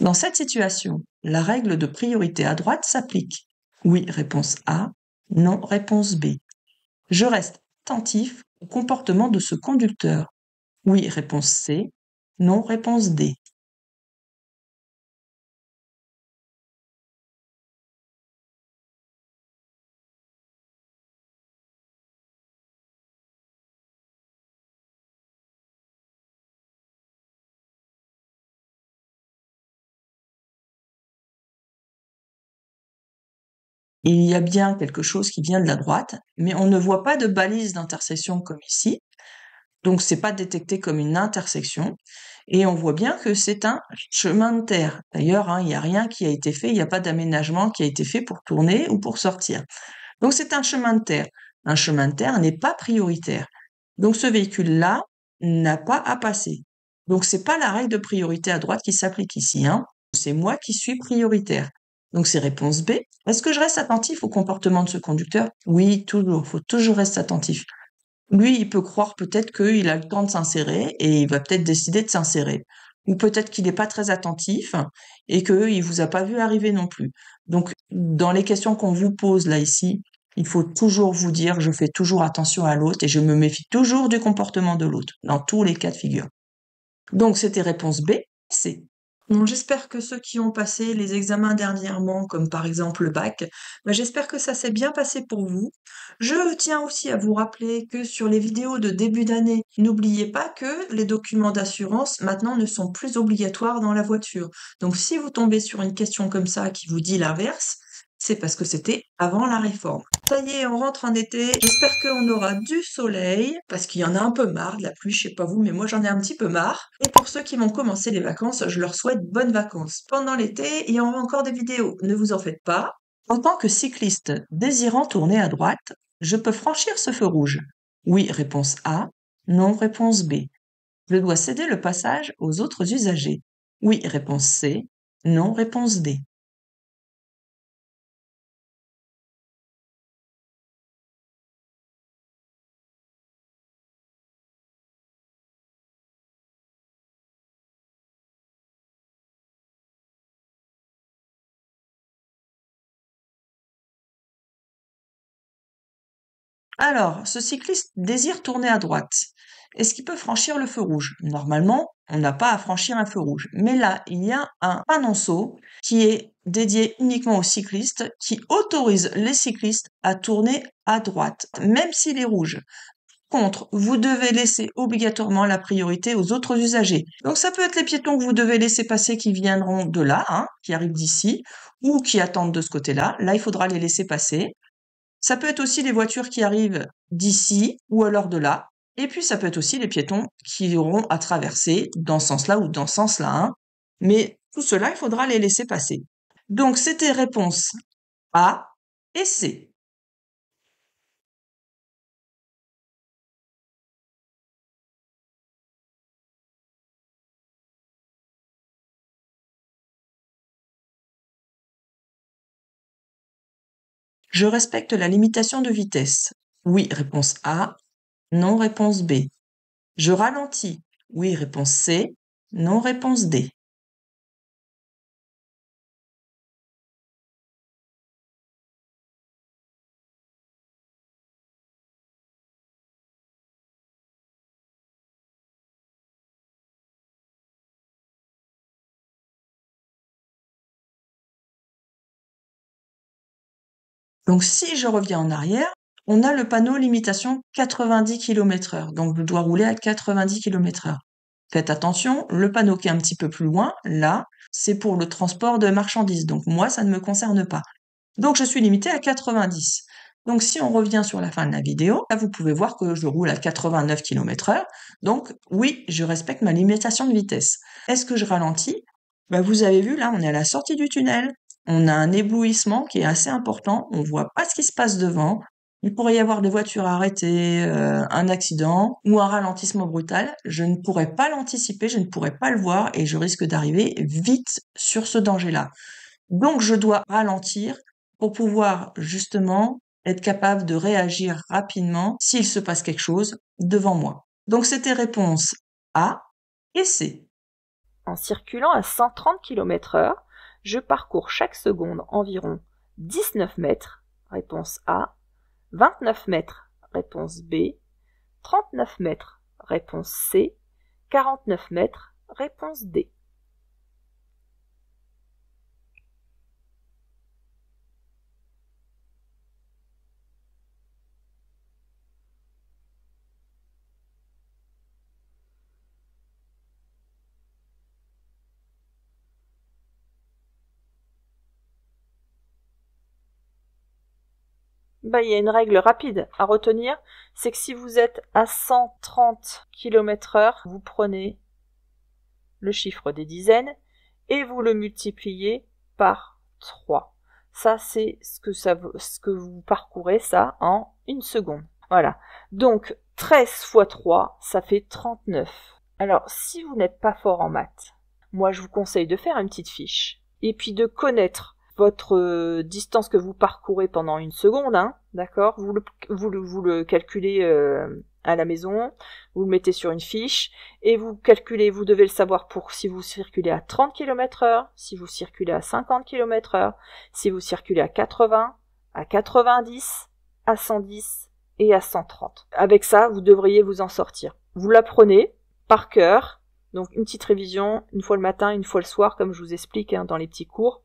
Dans cette situation, la règle de priorité à droite s'applique. Oui, réponse A. Non, réponse B. Je reste attentif au comportement de ce conducteur. Oui, réponse C. Non, réponse D. Il y a bien quelque chose qui vient de la droite, mais on ne voit pas de balise d'intersection comme ici, donc c'est pas détecté comme une intersection, et on voit bien que c'est un chemin de terre. D'ailleurs, il n'y a rien qui a été fait, il n'y a pas d'aménagement qui a été fait pour tourner ou pour sortir. Donc c'est un chemin de terre. Un chemin de terre n'est pas prioritaire. Donc ce véhicule-là n'a pas à passer. Donc c'est pas la règle de priorité à droite qui s'applique ici, hein. C'est moi qui suis prioritaire. Donc c'est réponse B. Est-ce que je reste attentif au comportement de ce conducteur? Oui, toujours. Faut toujours rester attentif. Lui, il peut croire peut-être qu'il a le temps de s'insérer et il va peut-être décider de s'insérer. Ou peut-être qu'il n'est pas très attentif et qu'il vous a pas vu arriver non plus. Donc, dans les questions qu'on vous pose là ici, il faut toujours vous dire, je fais toujours attention à l'autre et je me méfie toujours du comportement de l'autre, dans tous les cas de figure. Donc, c'était réponse B, C. Bon, j'espère que ceux qui ont passé les examens dernièrement, comme par exemple le bac, j'espère que ça s'est bien passé pour vous. Je tiens aussi à vous rappeler que sur les vidéos de début d'année, n'oubliez pas que les documents d'assurance maintenant ne sont plus obligatoires dans la voiture. Donc si vous tombez sur une question comme ça qui vous dit l'inverse, c'est parce que c'était avant la réforme. Ça y est, on rentre en été. J'espère qu'on aura du soleil, parce qu'il y en a un peu marre de la pluie, je sais pas vous, mais moi j'en ai un petit peu marre. Et pour ceux qui vont commencer les vacances, je leur souhaite bonnes vacances. Pendant l'été, il y aura encore des vidéos, ne vous en faites pas. En tant que cycliste désirant tourner à droite, je peux franchir ce feu rouge. Oui, réponse A. Non, réponse B. Je dois céder le passage aux autres usagers. Oui, réponse C. Non, réponse D. Alors, ce cycliste désire tourner à droite. Est-ce qu'il peut franchir le feu rouge? Normalement, on n'a pas à franchir un feu rouge. Mais là, il y a un panonceau qui est dédié uniquement aux cyclistes, qui autorise les cyclistes à tourner à droite, même s'il est rouge. Contre, vous devez laisser obligatoirement la priorité aux autres usagers. Donc ça peut être les piétons que vous devez laisser passer qui viendront de là, qui arrivent d'ici, ou qui attendent de ce côté-là. Là, il faudra les laisser passer. Ça peut être aussi les voitures qui arrivent d'ici ou alors de là. Et puis ça peut être aussi les piétons qui auront à traverser dans ce sens-là ou dans ce sens-là. Mais tout cela, il faudra les laisser passer. Donc c'était réponse A et C. Je respecte la limitation de vitesse. Oui, réponse A. Non, réponse B. Je ralentis. Oui, réponse C. Non, réponse D. Donc si je reviens en arrière, on a le panneau limitation 90 km/h. Donc je dois rouler à 90 km/h. Faites attention, le panneau qui est un petit peu plus loin, là, c'est pour le transport de marchandises. Donc moi, ça ne me concerne pas. Donc je suis limité à 90. Donc si on revient sur la fin de la vidéo, là vous pouvez voir que je roule à 89 km/h. Donc oui, je respecte ma limitation de vitesse. Est-ce que je ralentis? Vous avez vu là, on est à la sortie du tunnel. On a un éblouissement qui est assez important. On voit pas ce qui se passe devant. Il pourrait y avoir des voitures arrêtées, un accident ou un ralentissement brutal. Je ne pourrais pas l'anticiper, je ne pourrais pas le voir et je risque d'arriver vite sur ce danger-là. Donc je dois ralentir pour pouvoir justement être capable de réagir rapidement s'il se passe quelque chose devant moi. Donc c'était réponse A et C. En circulant à 130 km/h, je parcours chaque seconde environ 19 mètres, réponse A, 29 mètres, réponse B, 39 mètres, réponse C, 49 mètres, réponse D. Il y a une règle rapide à retenir, c'est que si vous êtes à 130 km/h, vous prenez le chiffre des dizaines et vous le multipliez par 3. Ça, c'est ce que vous parcourez, ça, en une seconde. Voilà. Donc, 13 fois 3, ça fait 39. Alors, si vous n'êtes pas fort en maths, moi, je vous conseille de faire une petite fiche et puis de connaître votre distance que vous parcourez pendant une seconde, hein, d'accord, vous le calculez à la maison, vous le mettez sur une fiche, et vous calculez, vous devez le savoir pour si vous circulez à 30 km/h, si vous circulez à 50 km/h, si vous circulez à 80, à 90, à 110 et à 130. Avec ça, vous devriez vous en sortir. Vous l'apprenez par cœur, donc une petite révision, une fois le matin, une fois le soir, comme je vous explique dans les petits cours.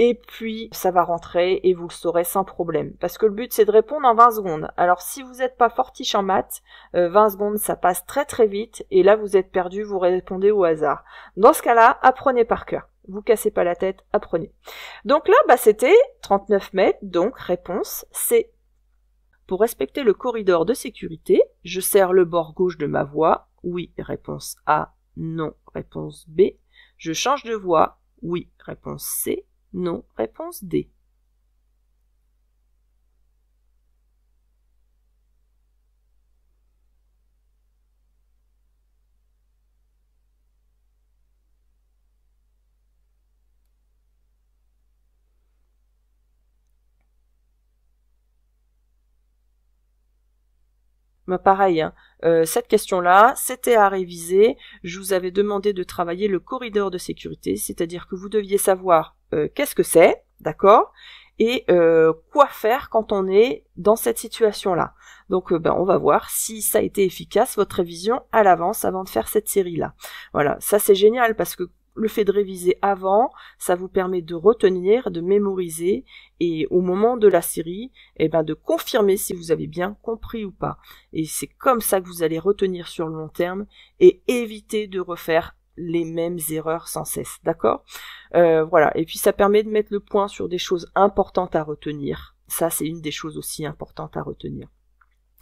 Et puis, ça va rentrer et vous le saurez sans problème. Parce que le but, c'est de répondre en 20 secondes. Alors, si vous n'êtes pas fortiche en maths, 20 secondes, ça passe très très vite. Et là, vous êtes perdu, vous répondez au hasard. Dans ce cas-là, apprenez par cœur. Vous cassez pas la tête, apprenez. Donc là, c'était 39 mètres, donc réponse C. Pour respecter le corridor de sécurité, je serre le bord gauche de ma voie. Oui, réponse A. Non, réponse B. Je change de voie. Oui, réponse C. Non, réponse D. Pareil, hein. Cette question-là, c'était à réviser. Je vous avais demandé de travailler le corridor de sécurité, c'est-à-dire que vous deviez savoir qu'est-ce que c'est, d'accord, et quoi faire quand on est dans cette situation-là. Donc, on va voir si ça a été efficace, votre révision à l'avance avant de faire cette série-là. Voilà, ça c'est génial parce que le fait de réviser avant, ça vous permet de retenir, de mémoriser, et au moment de la série, de confirmer si vous avez bien compris ou pas. Et c'est comme ça que vous allez retenir sur le long terme et éviter de refaire les mêmes erreurs sans cesse, d'accord ? Voilà, et puis ça permet de mettre le point sur des choses importantes à retenir. Ça, c'est une des choses aussi importantes à retenir.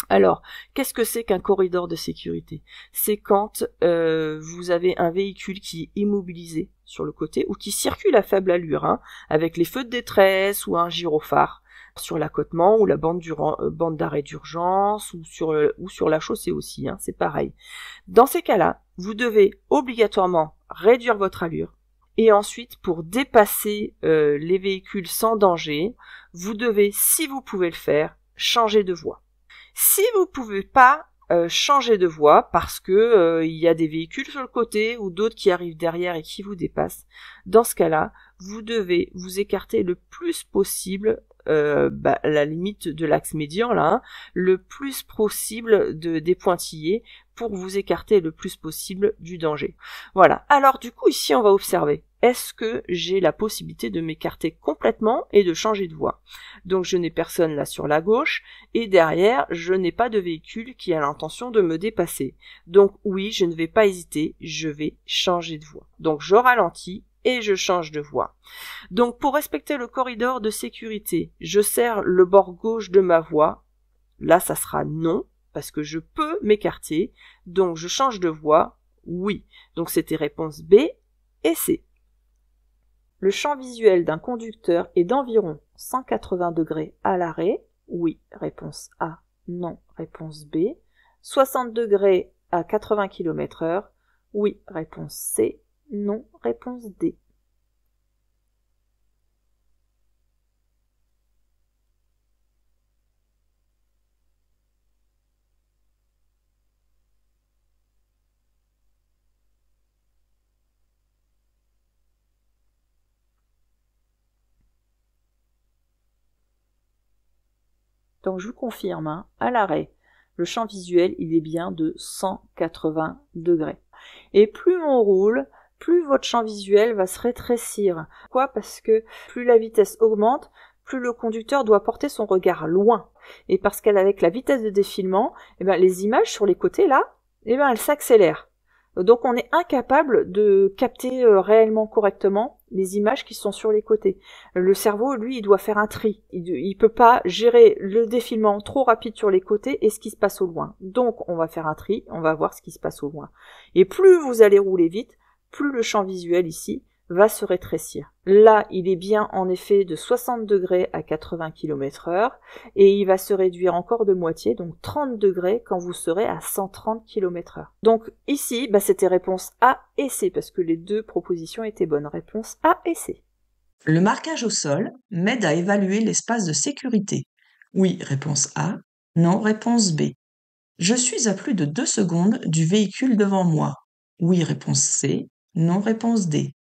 Alors, qu'est-ce que c'est qu'un corridor de sécurité ? C'est quand vous avez un véhicule qui est immobilisé sur le côté ou qui circule à faible allure, hein, avec les feux de détresse ou un gyrophare sur l'accotement ou la bande d'arrêt d'urgence ou sur la chaussée aussi, hein, c'est pareil. Dans ces cas-là, vous devez obligatoirement réduire votre allure et ensuite, pour dépasser les véhicules sans danger, vous devez, si vous pouvez le faire, changer de voie. Si vous pouvez pas changer de voie parce que il y a des véhicules sur le côté ou d'autres qui arrivent derrière et qui vous dépassent, dans ce cas-là, vous devez vous écarter le plus possible, la limite de l'axe médian là, hein, le plus possible des pointillés pour vous écarter le plus possible du danger. Voilà. Alors du coup ici on va observer. Est-ce que j'ai la possibilité de m'écarter complètement et de changer de voie ? Donc je n'ai personne là sur la gauche et derrière je n'ai pas de véhicule qui a l'intention de me dépasser. Donc oui, je ne vais pas hésiter, je vais changer de voie. Donc je ralentis et je change de voie. Donc pour respecter le corridor de sécurité, je serre le bord gauche de ma voie. Là ça sera non parce que je peux m'écarter. Donc je change de voie, oui. Donc c'était réponse B et C. Le champ visuel d'un conducteur est d'environ 180 degrés à l'arrêt. Oui, réponse A. Non, réponse B. 60 degrés à 80 km/h. Oui, réponse C. Non, réponse D. Donc je vous confirme, hein, à l'arrêt, le champ visuel, il est bien de 180 degrés. Et plus on roule, plus votre champ visuel va se rétrécir. Pourquoi ? Parce que plus la vitesse augmente, plus le conducteur doit porter son regard loin. Et parce qu'avec la vitesse de défilement, les images sur les côtés là, elles s'accélèrent. Donc on est incapable de capter réellement correctement les images qui sont sur les côtés. Le cerveau, lui, il doit faire un tri. Il peut pas gérer le défilement trop rapide sur les côtés et ce qui se passe au loin. Donc on va faire un tri, on va voir ce qui se passe au loin. Et plus vous allez rouler vite, plus le champ visuel ici va se rétrécir. Là, il est bien en effet de 60 degrés à 80 km/h et il va se réduire encore de moitié, donc 30 degrés quand vous serez à 130 km/h. Donc ici, c'était réponse A et C parce que les deux propositions étaient bonnes. Réponse A et C. Le marquage au sol m'aide à évaluer l'espace de sécurité. Oui, réponse A. Non, réponse B. Je suis à plus de 2 secondes du véhicule devant moi. Oui, réponse C. Non, réponse D.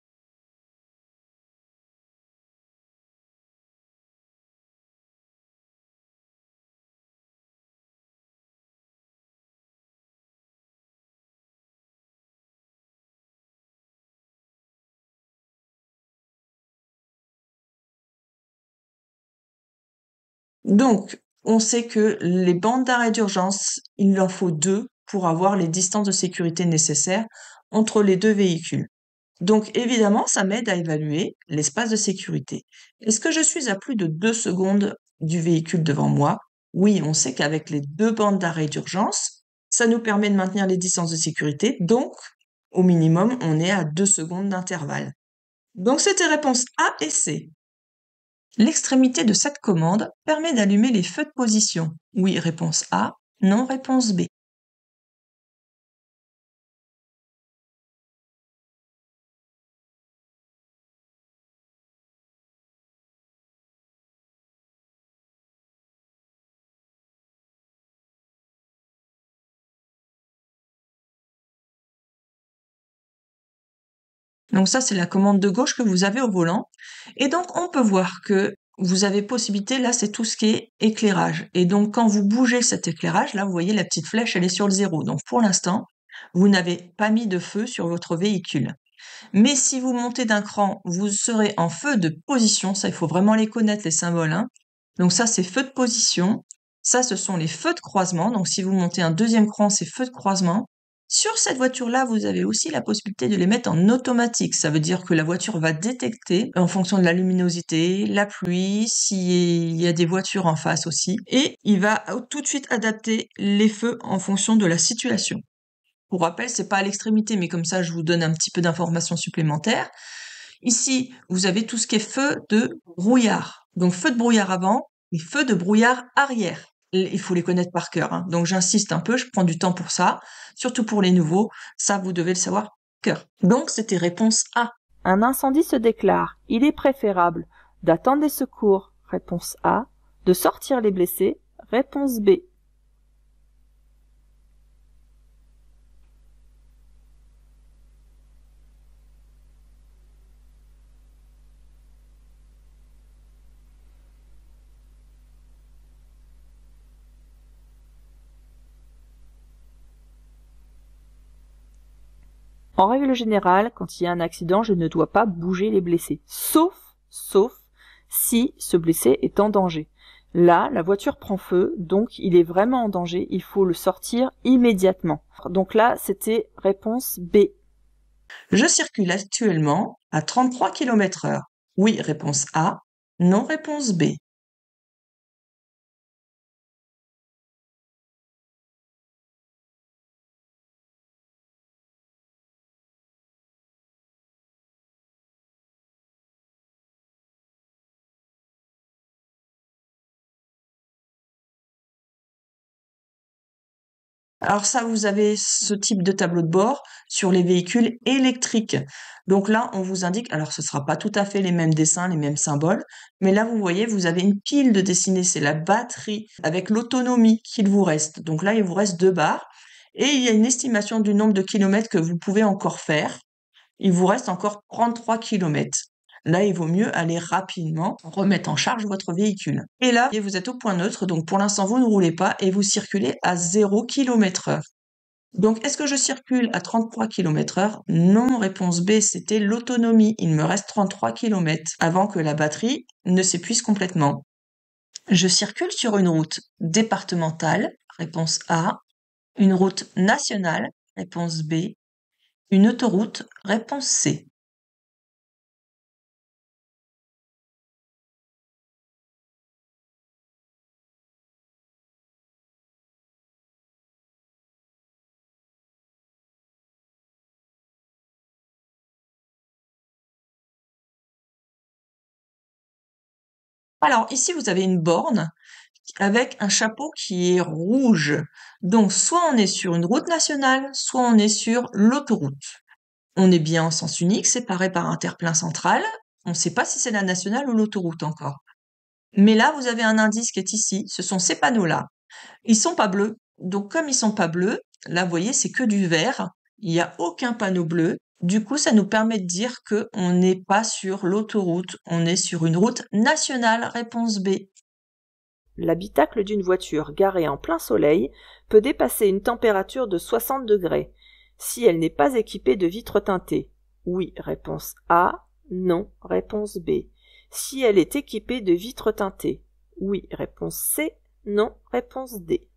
Donc, on sait que les bandes d'arrêt d'urgence, il en faut 2 pour avoir les distances de sécurité nécessaires entre les 2 véhicules. Donc, évidemment, ça m'aide à évaluer l'espace de sécurité. Est-ce que je suis à plus de 2 secondes du véhicule devant moi? Oui, on sait qu'avec les 2 bandes d'arrêt d'urgence, ça nous permet de maintenir les distances de sécurité. Donc, au minimum, on est à 2 secondes d'intervalle. Donc, c'était réponse A et C. L'extrémité de cette commande permet d'allumer les feux de position. Oui, réponse A. Non, réponse B. Donc ça, c'est la commande de gauche que vous avez au volant. Et donc, on peut voir que vous avez possibilité, là, c'est tout ce qui est éclairage. Et donc, quand vous bougez cet éclairage, là, vous voyez la petite flèche, elle est sur le 0. Donc, pour l'instant, vous n'avez pas mis de feu sur votre véhicule. Mais si vous montez d'un cran, vous serez en feu de position. Ça, il faut vraiment les connaître, les symboles, hein. Donc ça, c'est feu de position. Ça, ce sont les feux de croisement. Donc, si vous montez un deuxième cran, c'est feu de croisement. Sur cette voiture-là, vous avez aussi la possibilité de les mettre en automatique. Ça veut dire que la voiture va détecter, en fonction de la luminosité, la pluie, s'il y a des voitures en face aussi, et il va tout de suite adapter les feux en fonction de la situation. Pour rappel, c'est pas à l'extrémité, mais comme ça, je vous donne un petit peu d'informations supplémentaires. Ici, vous avez tout ce qui est feu de brouillard. Donc, feu de brouillard avant et feu de brouillard arrière. Il faut les connaître par cœur, hein. Donc, j'insiste un peu, je prends du temps pour ça. Surtout pour les nouveaux, ça, vous devez le savoir par cœur. Donc, c'était réponse A. Un incendie se déclare. Il est préférable d'attendre des secours. Réponse A. De sortir les blessés. Réponse B. En règle générale, quand il y a un accident, je ne dois pas bouger les blessés. Sauf si ce blessé est en danger. Là, la voiture prend feu, donc il est vraiment en danger, il faut le sortir immédiatement. Donc là, c'était réponse B. Je circule actuellement à 33 km/h. Oui, réponse A. Non, réponse B. Alors ça, vous avez ce type de tableau de bord sur les véhicules électriques. Donc là, on vous indique, alors ce sera pas tout à fait les mêmes dessins, les mêmes symboles, mais là, vous voyez, vous avez une pile de dessinés, c'est la batterie avec l'autonomie qu'il vous reste. Donc là, il vous reste 2 barres et il y a une estimation du nombre de kilomètres que vous pouvez encore faire. Il vous reste encore 33 kilomètres. Là, il vaut mieux aller rapidement remettre en charge votre véhicule. Et là, vous êtes au point neutre, donc pour l'instant, vous ne roulez pas et vous circulez à 0 km/h. Donc, est-ce que je circule à 33 km/h? Non, réponse B, c'était l'autonomie. Il me reste 33 km avant que la batterie ne s'épuise complètement. Je circule sur une route départementale, réponse A, une route nationale, réponse B, une autoroute, réponse C. Alors, ici, vous avez une borne avec un chapeau qui est rouge. Donc, soit on est sur une route nationale, soit on est sur l'autoroute. On est bien en sens unique, séparé par un terre-plein central. On ne sait pas si c'est la nationale ou l'autoroute encore. Mais là, vous avez un indice qui est ici. Ce sont ces panneaux-là. Ils sont pas bleus. Donc, comme ils sont pas bleus, là, vous voyez, c'est que du vert. Il n'y a aucun panneau bleu. Du coup, ça nous permet de dire qu'on n'est pas sur l'autoroute. On est sur une route nationale. Réponse B. L'habitacle d'une voiture garée en plein soleil peut dépasser une température de 60 degrés si elle n'est pas équipée de vitres teintées. Oui, réponse A. Non, réponse B. Si elle est équipée de vitres teintées. Oui, réponse C. Non, réponse D.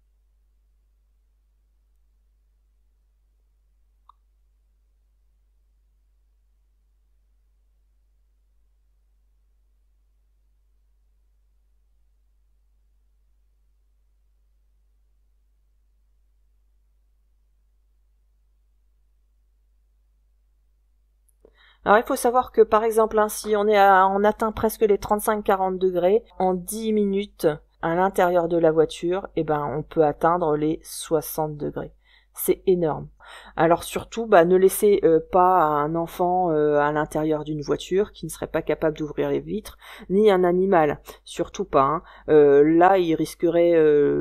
Alors il faut savoir que par exemple, si on atteint presque les 35-40 degrés, en 10 minutes à l'intérieur de la voiture, on peut atteindre les 60 degrés. C'est énorme. Alors surtout, ne laissez pas un enfant à l'intérieur d'une voiture qui ne serait pas capable d'ouvrir les vitres, ni un animal, surtout pas. Là, il risquerait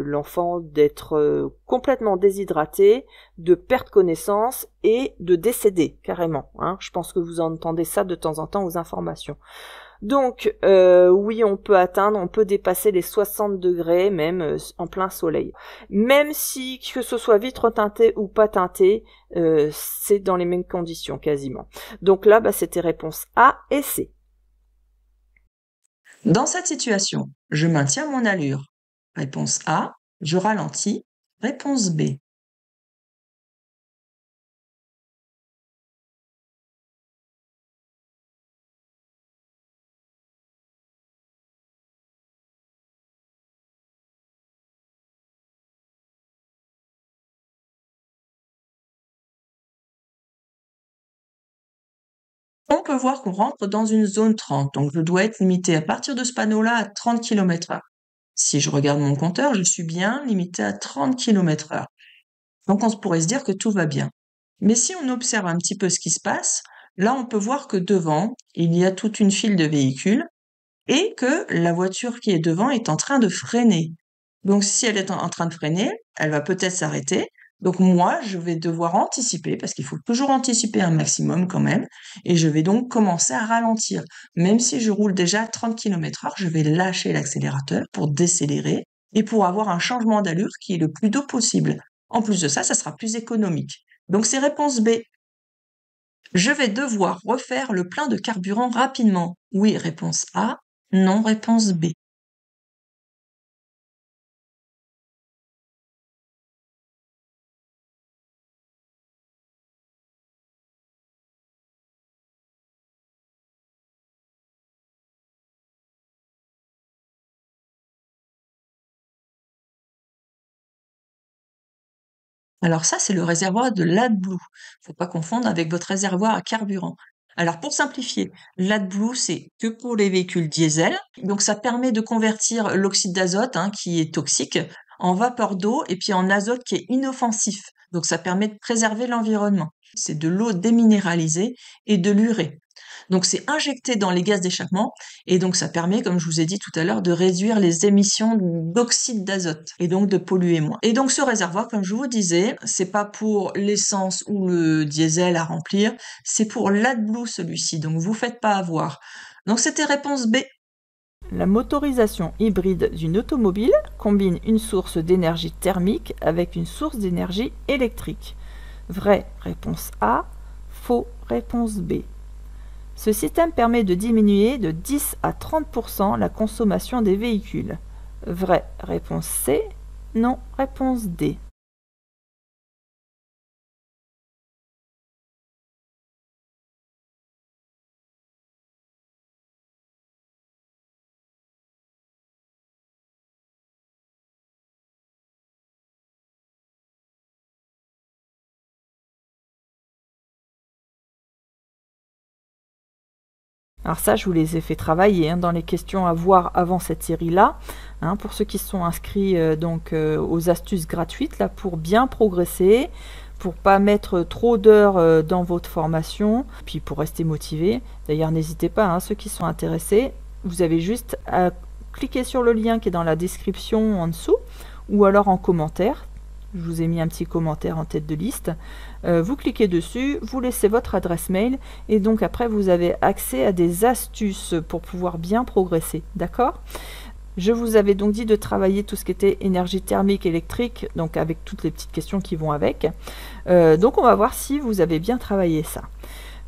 l'enfant d'être complètement déshydraté, de perdre connaissance et de décéder carrément. Je pense que vous entendez ça de temps en temps aux informations. Donc, oui, on peut dépasser les 60 degrés, même en plein soleil. Même si, que ce soit vitre teintée ou pas teintée, c'est dans les mêmes conditions quasiment. Donc là, c'était réponse A et C. Dans cette situation, je maintiens mon allure. Réponse A, je ralentis. Réponse B. On peut voir qu'on rentre dans une zone 30, donc je dois être limité à partir de ce panneau-là à 30 km/h. Si je regarde mon compteur, je suis bien limité à 30 km/h. Donc on pourrait se dire que tout va bien. Mais si on observe un petit peu ce qui se passe, là on peut voir que devant, il y a toute une file de véhicules et que la voiture qui est devant est en train de freiner. Donc si elle est en train de freiner, elle va peut-être s'arrêter. Donc moi, je vais devoir anticiper, parce qu'il faut toujours anticiper un maximum quand même, et je vais donc commencer à ralentir. Même si je roule déjà à 30 km/h, je vais lâcher l'accélérateur pour décélérer et pour avoir un changement d'allure qui est le plus tôt possible. En plus de ça, ça sera plus économique. Donc c'est réponse B. Je vais devoir refaire le plein de carburant rapidement. Oui, réponse A. Non, réponse B. Alors ça, c'est le réservoir de l'AdBlue. Faut pas confondre avec votre réservoir à carburant. Alors pour simplifier, l'AdBlue, c'est que pour les véhicules diesel. Donc ça permet de convertir l'oxyde d'azote, qui est toxique, en vapeur d'eau et puis en azote qui est inoffensif. Donc ça permet de préserver l'environnement. C'est de l'eau déminéralisée et de l'urée. Donc c'est injecté dans les gaz d'échappement et donc ça permet, comme je vous ai dit tout à l'heure, de réduire les émissions d'oxyde d'azote et donc de polluer moins. Et donc ce réservoir, comme je vous disais, c'est pas pour l'essence ou le diesel à remplir, c'est pour l'AdBlue celui-ci. Donc vous faites pas avoir. Donc c'était réponse B. La motorisation hybride d'une automobile combine une source d'énergie thermique avec une source d'énergie électrique. Vrai, réponse A. Faux, réponse B. Ce système permet de diminuer de 10 à 30% la consommation des véhicules. Vrai, réponse C. Non, réponse D. Alors ça, je vous les ai fait travailler dans les questions à voir avant cette série-là. Pour ceux qui sont inscrits aux astuces gratuites là, pour bien progresser, pour pas mettre trop d'heures dans votre formation, puis pour rester motivé. D'ailleurs, n'hésitez pas, ceux qui sont intéressés, vous avez juste à cliquer sur le lien qui est dans la description en dessous, ou alors en commentaire. Je vous ai mis un petit commentaire en tête de liste. Vous cliquez dessus, vous laissez votre adresse mail et donc après vous avez accès à des astuces pour pouvoir bien progresser. D'accord ? Je vous avais donc dit de travailler tout ce qui était énergie thermique, électrique, donc avec toutes les petites questions qui vont avec. Donc on va voir si vous avez bien travaillé ça.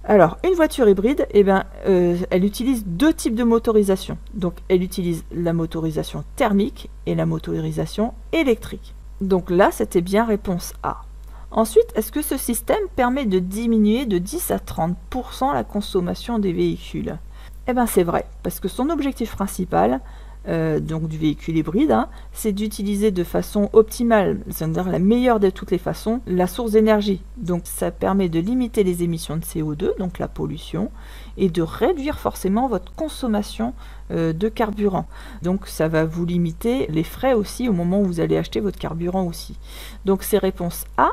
Alors, une voiture hybride, elle utilise deux types de motorisation. Donc elle utilise la motorisation thermique et la motorisation électrique. Donc là, c'était bien réponse A. Ensuite, est-ce que ce système permet de diminuer de 10 à 30% la consommation des véhicules? Eh bien, c'est vrai, parce que son objectif principal, donc du véhicule hybride, c'est d'utiliser de façon optimale, c'est-à-dire la meilleure de toutes les façons, la source d'énergie. Donc ça permet de limiter les émissions de CO2, donc la pollution, et de réduire forcément votre consommation de carburant. Donc ça va vous limiter les frais aussi au moment où vous allez acheter votre carburant aussi. Donc c'est réponse A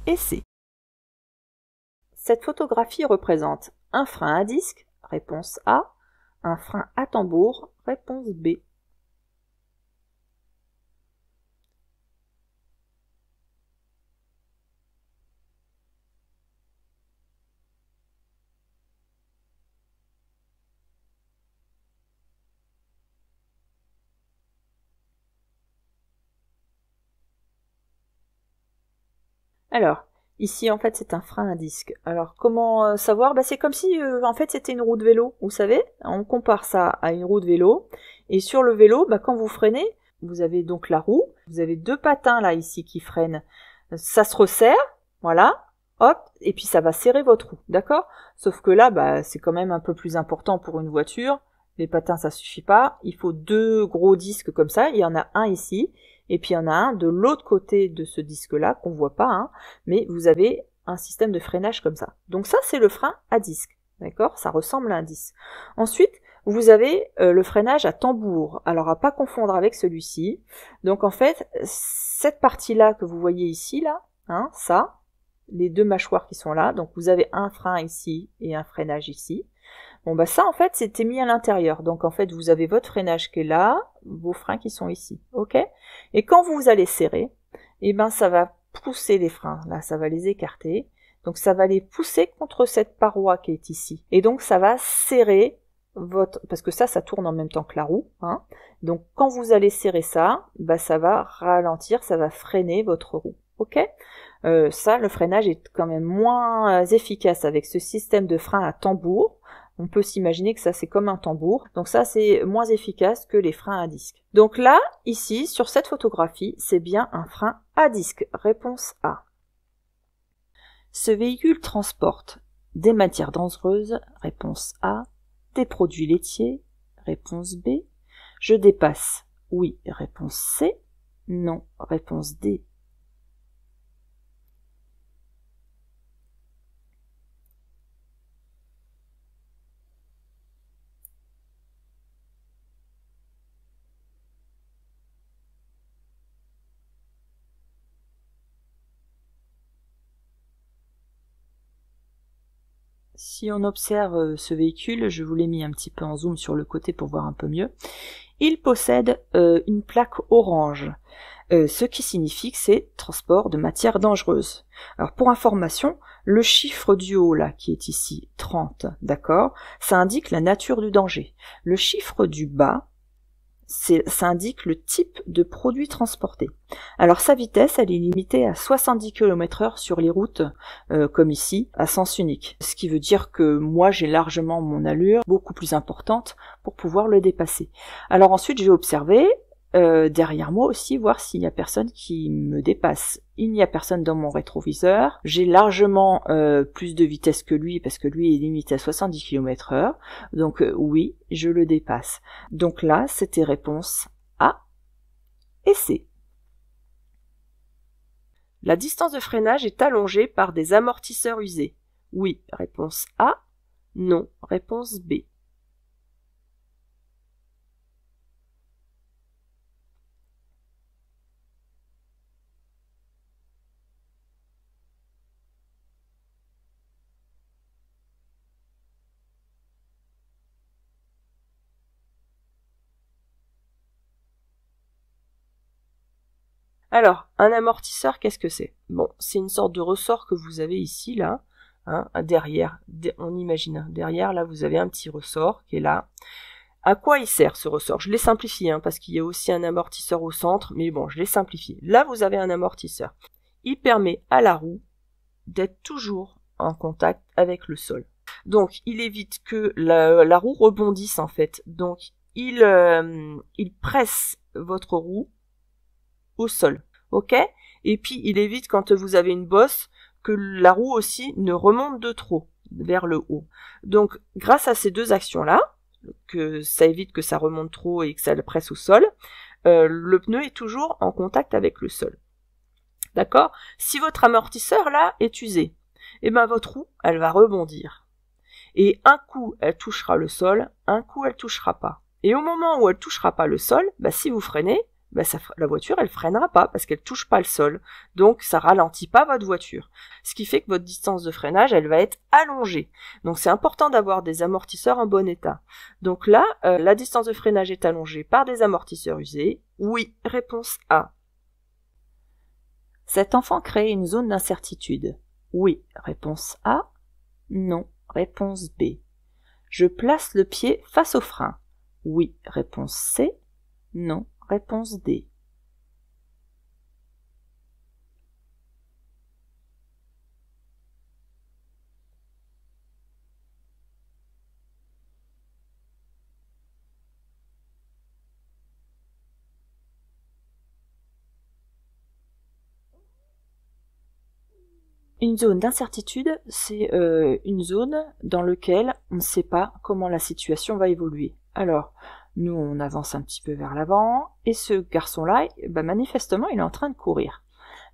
et C. Cette photographie représente un frein à disque, réponse A, un frein à tambour, réponse B. Alors, ici en fait c'est un frein à disque. Alors comment savoir? C'est comme si en fait c'était une roue de vélo, vous savez? On compare ça à une roue de vélo. Et sur le vélo, quand vous freinez, vous avez donc la roue, vous avez deux patins là ici qui freinent. Ça se resserre, voilà, hop, et puis ça va serrer votre roue, d'accord? Sauf que là, c'est quand même un peu plus important pour une voiture. Les patins ça suffit pas, il faut deux gros disques comme ça, il y en a un ici. Et puis il y en a un de l'autre côté de ce disque-là, qu'on voit pas, mais vous avez un système de freinage comme ça. Donc ça, c'est le frein à disque, d'accord? Ça ressemble à un disque. Ensuite, vous avez le freinage à tambour. Alors à pas confondre avec celui-ci. Donc en fait, cette partie-là que vous voyez ici, là, ça, les deux mâchoires qui sont là, donc vous avez un frein ici et un freinage ici. Bon ça en fait c'était mis à l'intérieur, donc en fait vous avez votre freinage qui est là, vos freins qui sont ici, ok? Et quand vous allez serrer, ça va pousser les freins, là ça va les écarter, donc ça va les pousser contre cette paroi qui est ici, et donc ça va serrer votre, parce que ça tourne en même temps que la roue, donc quand vous allez serrer ça, ça va ralentir, ça va freiner votre roue, ok? Le freinage est quand même moins efficace avec ce système de frein à tambour. On peut s'imaginer que ça c'est comme un tambour, donc ça c'est moins efficace que les freins à disque. Donc là, ici, sur cette photographie, c'est bien un frein à disque, réponse A. Ce véhicule transporte des matières dangereuses, réponse A, des produits laitiers, réponse B, je dépasse, oui, réponse C, non, réponse D. Si on observe ce véhicule, je vous l'ai mis un petit peu en zoom sur le côté pour voir un peu mieux, il possède une plaque orange, ce qui signifie que c'est transport de matières dangereuses. Alors pour information, Le chiffre du haut, là, qui est ici, 30, d'accord, ça indique la nature du danger. Le chiffre du bas, ça indique le type de produit transporté. Alors sa vitesse, elle est limitée à 70 km/h sur les routes, comme ici, à sens unique. Ce qui veut dire que moi, j'ai largement mon allure beaucoup plus importante pour pouvoir le dépasser. Alors ensuite, je vais observer derrière moi aussi, voir s'il y a personne qui me dépasse. Il n'y a personne dans mon rétroviseur. J'ai largement plus de vitesse que lui, parce que lui est limité à 70 km/h. Donc oui, je le dépasse. Donc là, c'était réponse A et C. La distance de freinage est allongée par des amortisseurs usés. Oui, réponse A. Non, réponse B. Alors, un amortisseur, qu'est-ce que c'est? Bon, c'est une sorte de ressort que vous avez ici, là, hein, derrière. On imagine, derrière, là, vous avez un petit ressort qui est là. À quoi il sert, ce ressort? Je l'ai simplifié, hein, parce qu'il y a aussi un amortisseur au centre, mais bon, je l'ai simplifié. Là, vous avez un amortisseur. Il permet à la roue d'être toujours en contact avec le sol. Donc, il évite que la roue rebondisse, en fait. Donc, il presse votre roue au sol, ok? Et puis il évite, quand vous avez une bosse, que la roue aussi ne remonte de trop vers le haut. Donc grâce à ces deux actions-là, que ça évite que ça remonte trop et que ça le presse au sol, le pneu est toujours en contact avec le sol. D'accord? Si votre amortisseur là est usé, eh ben votre roue, elle va rebondir. Et un coup, elle touchera le sol, un coup, elle touchera pas. Et au moment où elle touchera pas le sol, bah, si vous freinez, bah la voiture, elle freinera pas parce qu'elle touche pas le sol. Donc, ça ralentit pas votre voiture. Ce qui fait que votre distance de freinage, elle va être allongée. Donc, c'est important d'avoir des amortisseurs en bon état. Donc là, la distance de freinage est allongée par des amortisseurs usés. Oui, réponse A. Cet enfant crée une zone d'incertitude. Oui, réponse A. Non, réponse B. Je place le pied face au frein. Oui, réponse C. Non, réponse D. Une zone d'incertitude, c'est une zone dans laquelle on ne sait pas comment la situation va évoluer. Alors, nous, on avance un petit peu vers l'avant, et ce garçon-là, bah, manifestement, il est en train de courir.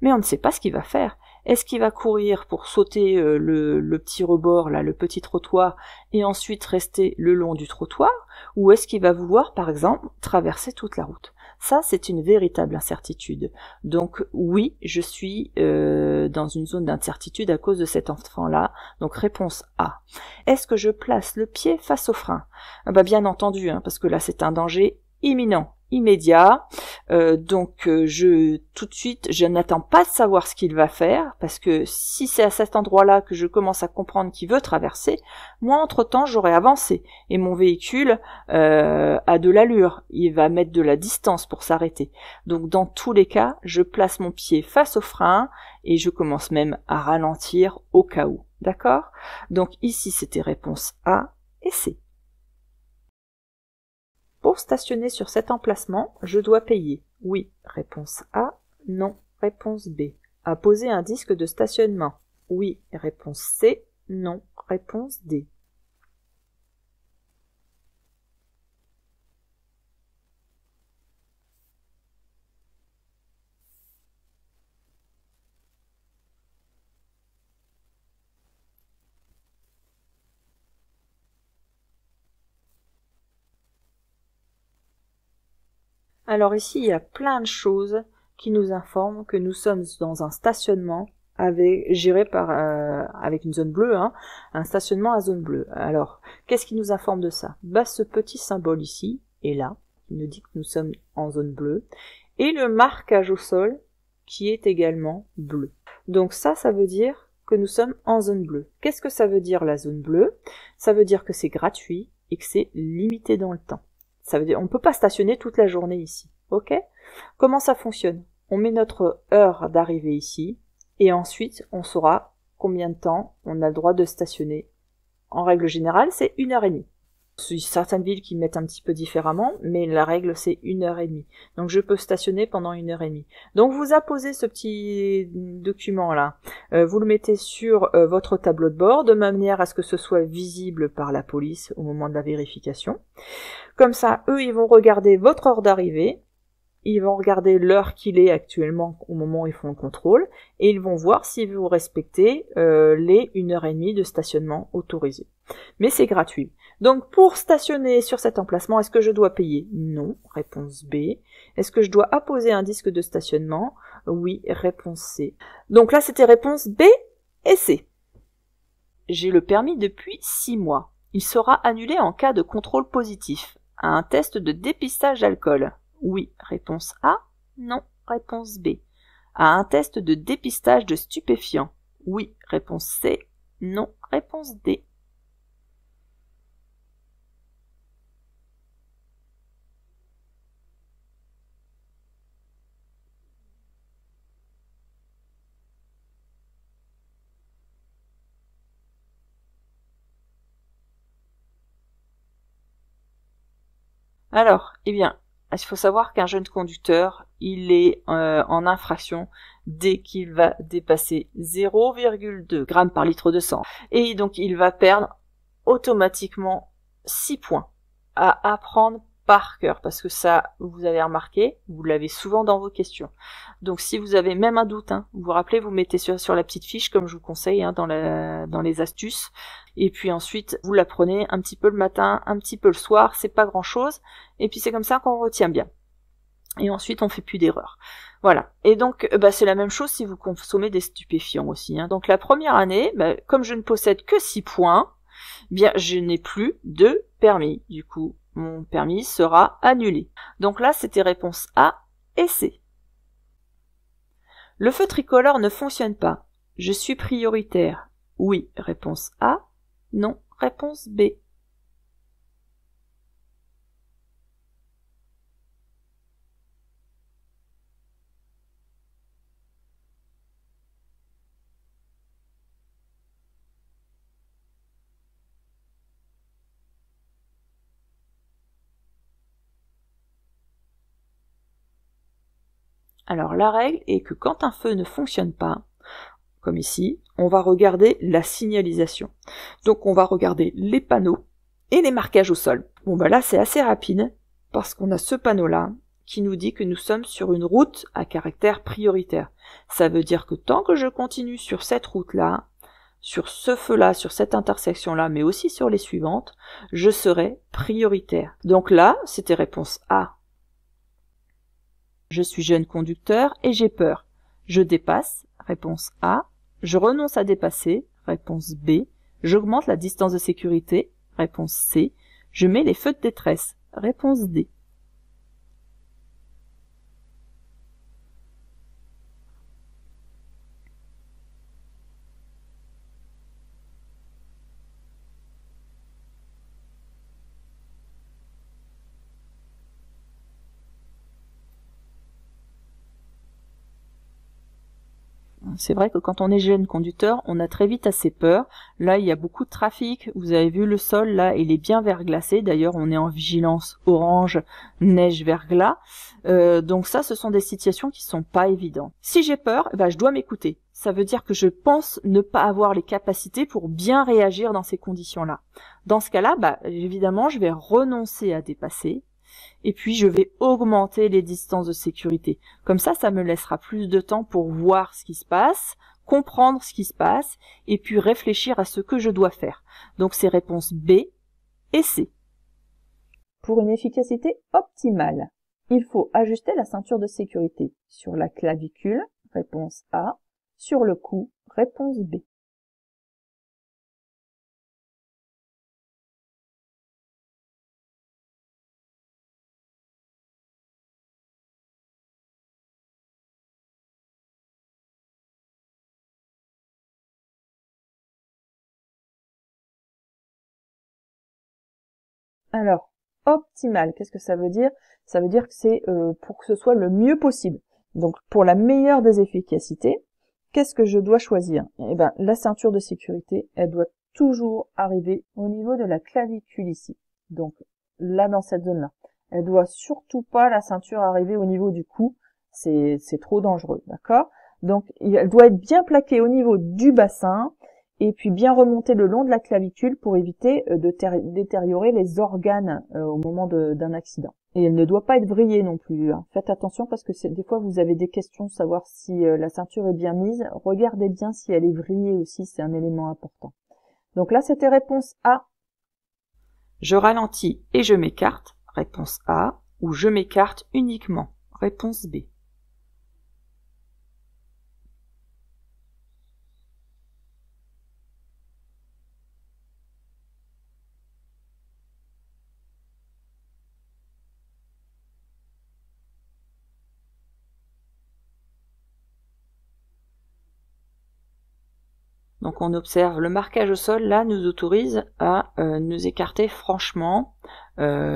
Mais on ne sait pas ce qu'il va faire. Est-ce qu'il va courir pour sauter le petit rebord, là, le petit trottoir, et ensuite rester le long du trottoir, ou est-ce qu'il va vouloir, par exemple, traverser toute la route? Ça, c'est une véritable incertitude. Donc oui, je suis dans une zone d'incertitude à cause de cet enfant-là. Donc réponse A. Est-ce que je place le pied face au frein? Bah, bien entendu, hein, parce que là, c'est un danger imminent, immédiat. Donc tout de suite, je n'attends pas de savoir ce qu'il va faire, parce que si c'est à cet endroit-là que je commence à comprendre qu'il veut traverser, moi entre-temps j'aurai avancé, et mon véhicule a de l'allure, il va mettre de la distance pour s'arrêter. Donc dans tous les cas, je place mon pied face au frein, et je commence même à ralentir au cas où. D'accord? Donc ici c'était réponse A et C. Pour stationner sur cet emplacement, je dois payer. Oui, réponse A. Non, réponse B. À poser un disque de stationnement. Oui, réponse C. Non, réponse D. Alors ici, il y a plein de choses qui nous informent que nous sommes dans un stationnement géré par avec une zone bleue, hein, un stationnement à zone bleue. Alors, qu'est-ce qui nous informe de ça? Bah, ce petit symbole ici est là, qui nous dit que nous sommes en zone bleue, et le marquage au sol qui est également bleu. Donc ça veut dire que nous sommes en zone bleue. Qu'est-ce que ça veut dire la zone bleue? Ça veut dire que c'est gratuit et que c'est limité dans le temps. Ça veut dire on ne peut pas stationner toute la journée ici. Ok? Comment ça fonctionne? On met notre heure d'arrivée ici et ensuite on saura combien de temps on a le droit de stationner. En règle générale, c'est 1h30. Il y a certaines villes qui mettent un petit peu différemment, mais la règle c'est 1h30. Donc je peux stationner pendant 1h30. Donc vous apposez ce petit document là, vous le mettez sur votre tableau de bord de manière à ce que ce soit visible par la police au moment de la vérification. Comme ça, eux ils vont regarder votre heure d'arrivée, ils vont regarder l'heure qu'il est actuellement au moment où ils font le contrôle, et ils vont voir si vous respectez les 1h30 de stationnement autorisé. Mais c'est gratuit. Donc pour stationner sur cet emplacement, est-ce que je dois payer? Non, réponse B. Est-ce que je dois apposer un disque de stationnement? Oui, réponse C. Donc là c'était réponse B et C. J'ai le permis depuis 6 mois. Il sera annulé en cas de contrôle positif à un test de dépistage d'alcool. Oui, réponse A. Non, réponse B. À un test de dépistage de stupéfiants. Oui, réponse C. Non, réponse D. Alors, eh bien, il faut savoir qu'un jeune conducteur, il est en infraction dès qu'il va dépasser 0,2 grammes par litre de sang. Et donc, il va perdre automatiquement 6 points à apprendre par cœur, parce que ça, vous avez remarqué, vous l'avez souvent dans vos questions. Donc si vous avez même un doute, vous vous rappelez, vous mettez sur la petite fiche, comme je vous conseille dans les astuces, et puis ensuite vous la prenez un petit peu le matin, un petit peu le soir, c'est pas grand chose, et puis c'est comme ça qu'on retient bien. Et ensuite on fait plus d'erreurs. Voilà. Et donc c'est la même chose si vous consommez des stupéfiants aussi. Donc la première année, comme je ne possède que 6 points, bien je n'ai plus de permis. Du coup, mon permis sera annulé. Donc là, c'était réponse A et C. Le feu tricolore ne fonctionne pas. Je suis prioritaire. Oui, réponse A. Non, réponse B. Alors la règle est que quand un feu ne fonctionne pas, comme ici, on va regarder la signalisation. Donc on va regarder les panneaux et les marquages au sol. Bon là c'est assez rapide parce qu'on a ce panneau là qui nous dit que nous sommes sur une route à caractère prioritaire. Ça veut dire que tant que je continue sur cette route là, sur ce feu là, sur cette intersection là, mais aussi sur les suivantes, je serai prioritaire. Donc là c'était réponse A. Je suis jeune conducteur et j'ai peur. Je dépasse, réponse A. Je renonce à dépasser, réponse B. J'augmente la distance de sécurité, réponse C. Je mets les feux de détresse, réponse D. C'est vrai que quand on est jeune conducteur, on a très vite assez peur. Là, il y a beaucoup de trafic. Vous avez vu le sol, là, il est bien verglacé. D'ailleurs, on est en vigilance orange, neige, verglas. Donc ça, ce sont des situations qui sont pas évidentes. Si j'ai peur, je dois m'écouter. Ça veut dire que je pense ne pas avoir les capacités pour bien réagir dans ces conditions-là. Dans ce cas-là, évidemment, je vais renoncer à dépasser. Et puis je vais augmenter les distances de sécurité. Comme ça me laissera plus de temps pour voir ce qui se passe, comprendre ce qui se passe, et puis réfléchir à ce que je dois faire. Donc c'est réponse B et C. Pour une efficacité optimale, il faut ajuster la ceinture de sécurité sur la clavicule, réponse A, sur le cou, réponse B. Alors, optimal, qu'est-ce que ça veut dire? Ça veut dire que c'est pour que ce soit le mieux possible. Donc, pour la meilleure des efficacités, qu'est-ce que je dois choisir? Eh ben, la ceinture de sécurité, elle doit toujours arriver au niveau de la clavicule ici. Donc, là, dans cette zone-là. Elle doit surtout pas, la ceinture, arriver au niveau du cou. C'est trop dangereux, d'accord? Donc, elle doit être bien plaquée au niveau du bassin et puis bien remonter le long de la clavicule pour éviter de détériorer les organes au moment d'un accident. Et elle ne doit pas être vrillée non plus, hein. Faites attention parce que des fois vous avez des questions, savoir si la ceinture est bien mise. Regardez bien si elle est vrillée aussi, c'est un élément important. Donc là, c'était réponse A. Je ralentis et je m'écarte, réponse A, ou je m'écarte uniquement, réponse B. Donc on observe le marquage au sol, là, nous autorise à nous écarter franchement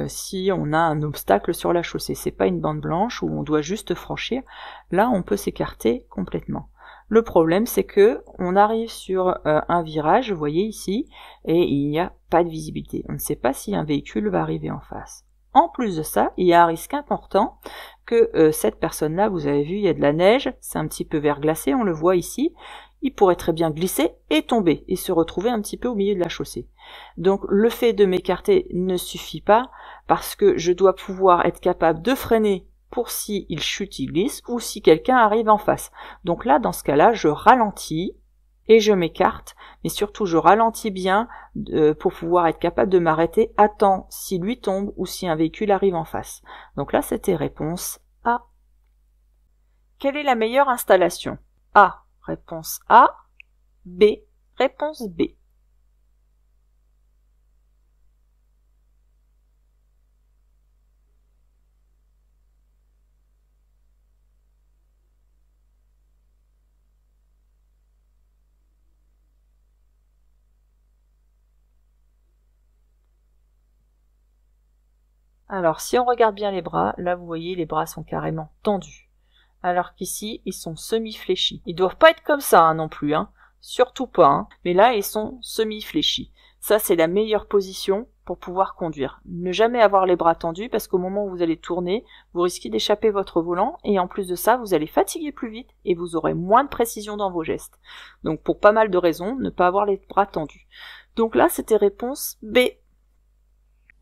si on a un obstacle sur la chaussée. C'est pas une bande blanche où on doit juste franchir. Là, on peut s'écarter complètement. Le problème, c'est que on arrive sur un virage, vous voyez ici, et il n'y a pas de visibilité. On ne sait pas si un véhicule va arriver en face. En plus de ça, il y a un risque important que cette personne-là, vous avez vu, il y a de la neige, c'est un petit peu verglacé, on le voit ici. Il pourrait très bien glisser et tomber et se retrouver un petit peu au milieu de la chaussée. Donc le fait de m'écarter ne suffit pas parce que je dois pouvoir être capable de freiner pour si il chute, il glisse ou si quelqu'un arrive en face. Donc là, dans ce cas-là, je ralentis et je m'écarte, mais surtout je ralentis bien pour pouvoir être capable de m'arrêter à temps si lui tombe ou si un véhicule arrive en face. Donc là, c'était réponse A. Quelle est la meilleure installation? A. Réponse A. B. Réponse B. Alors, si on regarde bien les bras, là, vous voyez, les bras sont carrément tendus. Alors qu'ici, ils sont semi-fléchis. Ils doivent pas être comme ça, hein, non plus, hein. Surtout pas, hein. Mais là, ils sont semi-fléchis. Ça, c'est la meilleure position pour pouvoir conduire. Ne jamais avoir les bras tendus parce qu'au moment où vous allez tourner, vous risquez d'échapper votre volant et en plus de ça, vous allez fatiguer plus vite et vous aurez moins de précision dans vos gestes. Donc, pour pas mal de raisons, ne pas avoir les bras tendus. Donc là, c'était réponse B.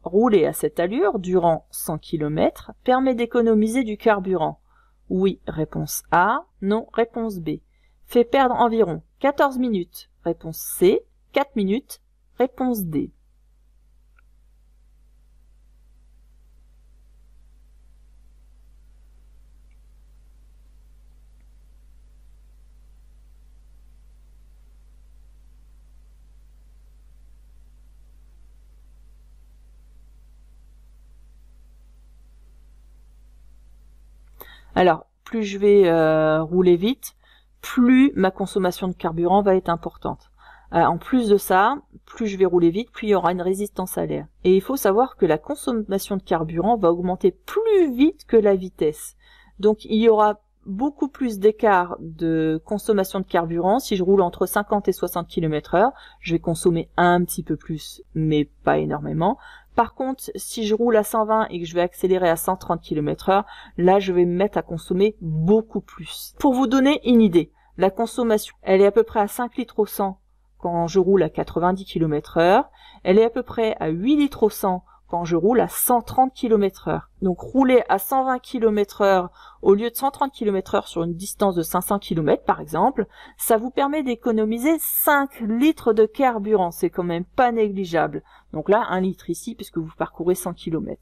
Rouler à cette allure durant 100 km permet d'économiser du carburant. Oui, réponse A. Non, réponse B. Fait perdre environ 14 minutes. Réponse C. 4 minutes. Réponse D. Alors, plus je vais rouler vite, plus ma consommation de carburant va être importante. En plus de ça, plus je vais rouler vite, plus il y aura une résistance à l'air. Et il faut savoir que la consommation de carburant va augmenter plus vite que la vitesse. Donc il y aura beaucoup plus d'écart de consommation de carburant. Si je roule entre 50 et 60 km/h, je vais consommer un petit peu plus, mais pas énormément. Par contre, si je roule à 120 et que je vais accélérer à 130 km/h, là, je vais me mettre à consommer beaucoup plus. Pour vous donner une idée, la consommation, elle est à peu près à 5 litres au 100 quand je roule à 90 km/h. Elle est à peu près à 8 litres au 100 quand je roule à 130 km/h. Donc rouler à 120 km/h au lieu de 130 km/h sur une distance de 500 km par exemple, ça vous permet d'économiser 5 litres de carburant. C'est quand même pas négligeable. Donc là, 1 litre ici puisque vous parcourez 100 km.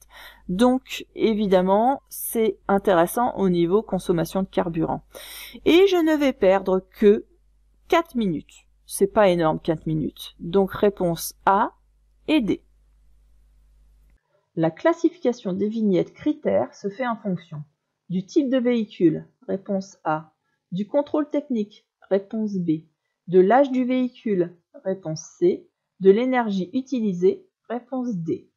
Donc évidemment, c'est intéressant au niveau consommation de carburant. Et je ne vais perdre que 4 minutes. C'est pas énorme 4 minutes. Donc réponse A et D. La classification des vignettes critères se fait en fonction du type de véhicule, réponse A, du contrôle technique, réponse B, de l'âge du véhicule, réponse C, de l'énergie utilisée, réponse D.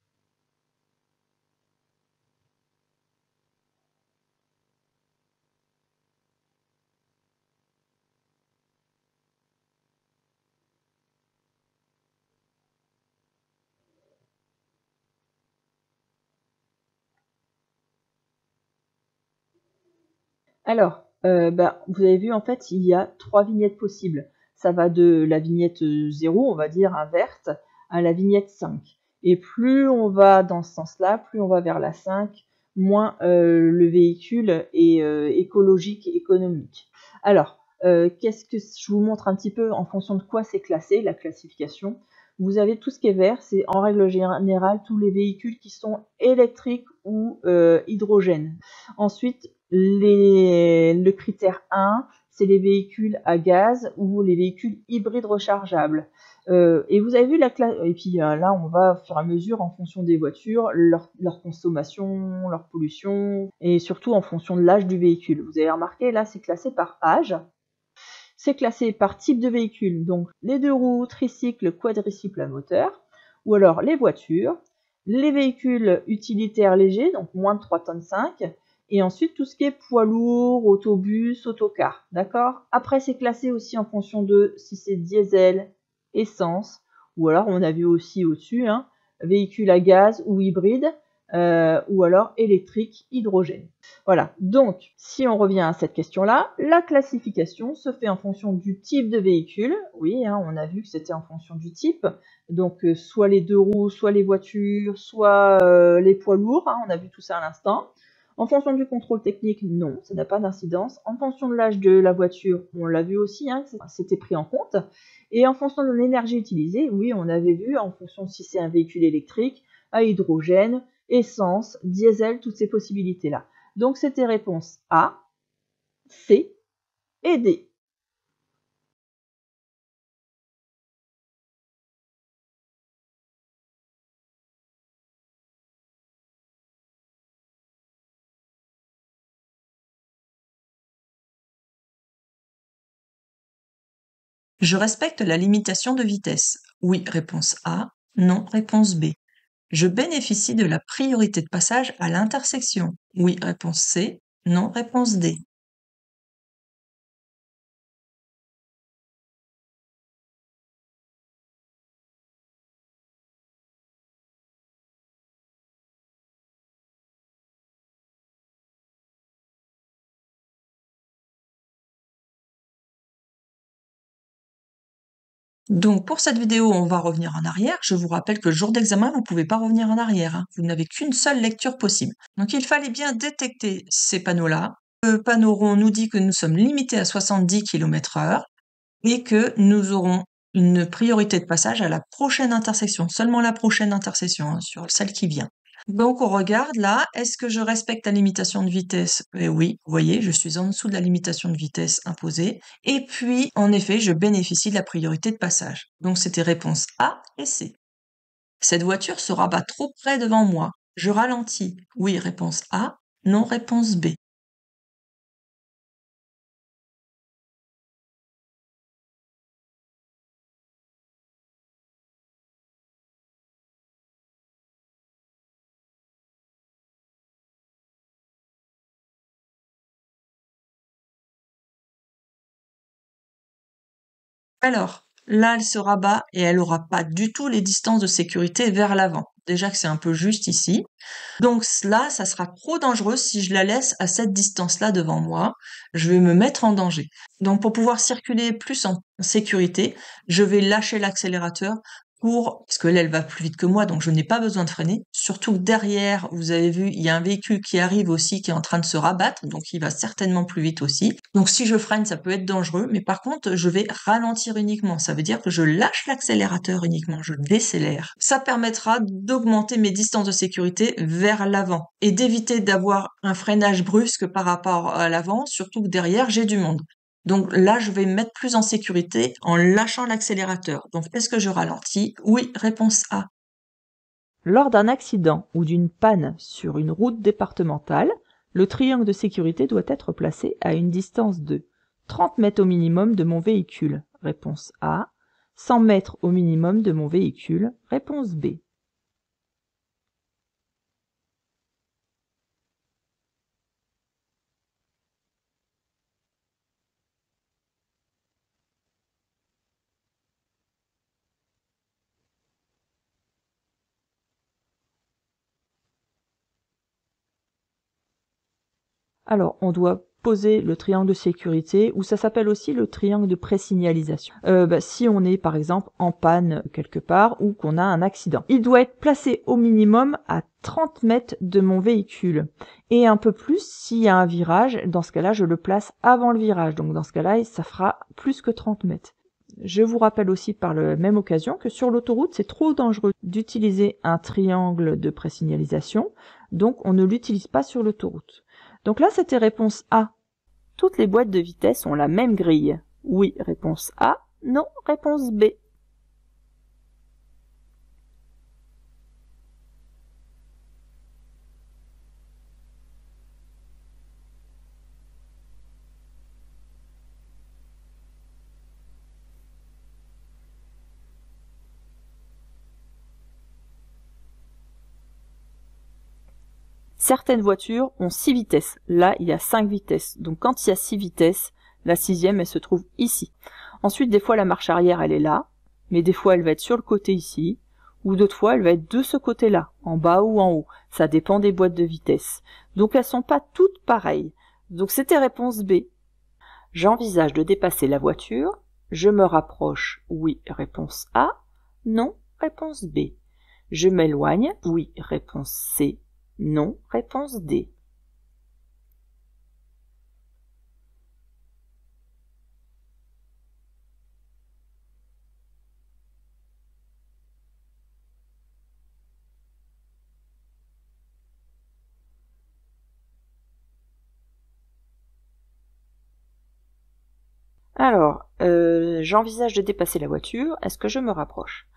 Alors, vous avez vu, en fait, il y a 3 vignettes possibles. Ça va de la vignette 0, on va dire, verte, à la vignette 5. Et plus on va dans ce sens-là, plus on va vers la 5, moins le véhicule est écologique et économique. Alors, qu'est-ce que je vous montre un petit peu en fonction de quoi c'est classé, la classification. Vous avez tout ce qui est vert, c'est en règle générale tous les véhicules qui sont électriques ou hydrogène. Ensuite, le critère 1, c'est les véhicules à gaz ou les véhicules hybrides rechargeables. Et vous avez vu la classe. Et puis là, on va au fur et à mesure en fonction des voitures, leur consommation, leur pollution, et surtout en fonction de l'âge du véhicule. Vous avez remarqué, là, c'est classé par âge. C'est classé par type de véhicule, donc les 2 roues, tricycle, quadricycle à moteur, ou alors les voitures, les véhicules utilitaires légers, donc moins de 3 tonnes 5, et ensuite tout ce qui est poids lourd, autobus, autocar, d'accord? Après, c'est classé aussi en fonction de si c'est diesel, essence, ou alors on a vu aussi au-dessus, véhicule à gaz ou hybride, ou alors électrique, hydrogène. Voilà, donc si on revient à cette question-là, la classification se fait en fonction du type de véhicule. Oui, on a vu que c'était en fonction du type. Donc soit les 2 roues, soit les voitures, soit les poids lourds, on a vu tout ça à l'instant. En fonction du contrôle technique, non, ça n'a pas d'incidence. En fonction de l'âge de la voiture, on l'a vu aussi, c'était pris en compte. Et en fonction de l'énergie utilisée, oui, on avait vu en fonction si c'est un véhicule électrique, à hydrogène, essence, diesel, toutes ces possibilités-là. Donc c'était réponse A, C et D. Je respecte la limitation de vitesse. Oui, réponse A. Non, réponse B. Je bénéficie de la priorité de passage à l'intersection. Oui, réponse C. Non, réponse D. Donc pour cette vidéo, on va revenir en arrière. Je vous rappelle que le jour d'examen, vous ne pouvez pas revenir en arrière. Vous n'avez qu'une seule lecture possible. Donc il fallait bien détecter ces panneaux-là. Le panneau rond nous dit que nous sommes limités à 70 km/h et que nous aurons une priorité de passage à la prochaine intersection, seulement la prochaine intersection, sur celle qui vient. Donc on regarde là, est-ce que je respecte la limitation de vitesse? Oui, vous voyez, je suis en dessous de la limitation de vitesse imposée. Et puis, en effet, je bénéficie de la priorité de passage. Donc c'était réponse A et C. Cette voiture se rabat trop près devant moi. Je ralentis. Oui, réponse A. Non, réponse B. Alors, là, elle se rabat et elle aura pas du tout les distances de sécurité vers l'avant. Déjà que c'est un peu juste ici. Donc là, ça sera trop dangereux si je la laisse à cette distance-là devant moi. Je vais me mettre en danger. Donc pour pouvoir circuler plus en sécurité, je vais lâcher l'accélérateur parce que là, elle va plus vite que moi, donc je n'ai pas besoin de freiner. Surtout que derrière, vous avez vu, il y a un véhicule qui arrive aussi, qui est en train de se rabattre, donc il va certainement plus vite aussi. Donc si je freine, ça peut être dangereux, mais par contre, je vais ralentir uniquement. Ça veut dire que je lâche l'accélérateur uniquement, je décélère. Ça permettra d'augmenter mes distances de sécurité vers l'avant et d'éviter d'avoir un freinage brusque par rapport à l'avant, surtout que derrière, j'ai du monde. Donc là, je vais me mettre plus en sécurité en lâchant l'accélérateur. Donc, est-ce que je ralentis? Oui, réponse A. Lors d'un accident ou d'une panne sur une route départementale, le triangle de sécurité doit être placé à une distance de 30 mètres au minimum de mon véhicule. Réponse A. 100 mètres au minimum de mon véhicule. Réponse B. Alors, on doit poser le triangle de sécurité, ou ça s'appelle aussi le triangle de présignalisation. Si on est par exemple en panne quelque part ou qu'on a un accident. Il doit être placé au minimum à 30 mètres de mon véhicule. Et un peu plus s'il y a un virage. Dans ce cas-là, je le place avant le virage. Donc dans ce cas-là, ça fera plus que 30 mètres. Je vous rappelle aussi par la même occasion que sur l'autoroute, c'est trop dangereux d'utiliser un triangle de présignalisation, donc on ne l'utilise pas sur l'autoroute. Donc là, c'était réponse A. Toutes les boîtes de vitesse ont la même grille. Oui, réponse A. Non, réponse B. Certaines voitures ont 6 vitesses. Là, il y a 5 vitesses. Donc quand il y a 6 vitesses, la 6e, elle se trouve ici. Ensuite, des fois, la marche arrière, elle est là. Mais des fois, elle va être sur le côté ici. Ou d'autres fois, elle va être de ce côté-là, en bas ou en haut. Ça dépend des boîtes de vitesse. Donc elles sont pas toutes pareilles. Donc c'était réponse B. J'envisage de dépasser la voiture. Je me rapproche. Oui, réponse A. Non, réponse B. Je m'éloigne. Oui, réponse C. Non, réponse D. Alors, j'envisage de dépasser la voiture. Est-ce que je me rapproche?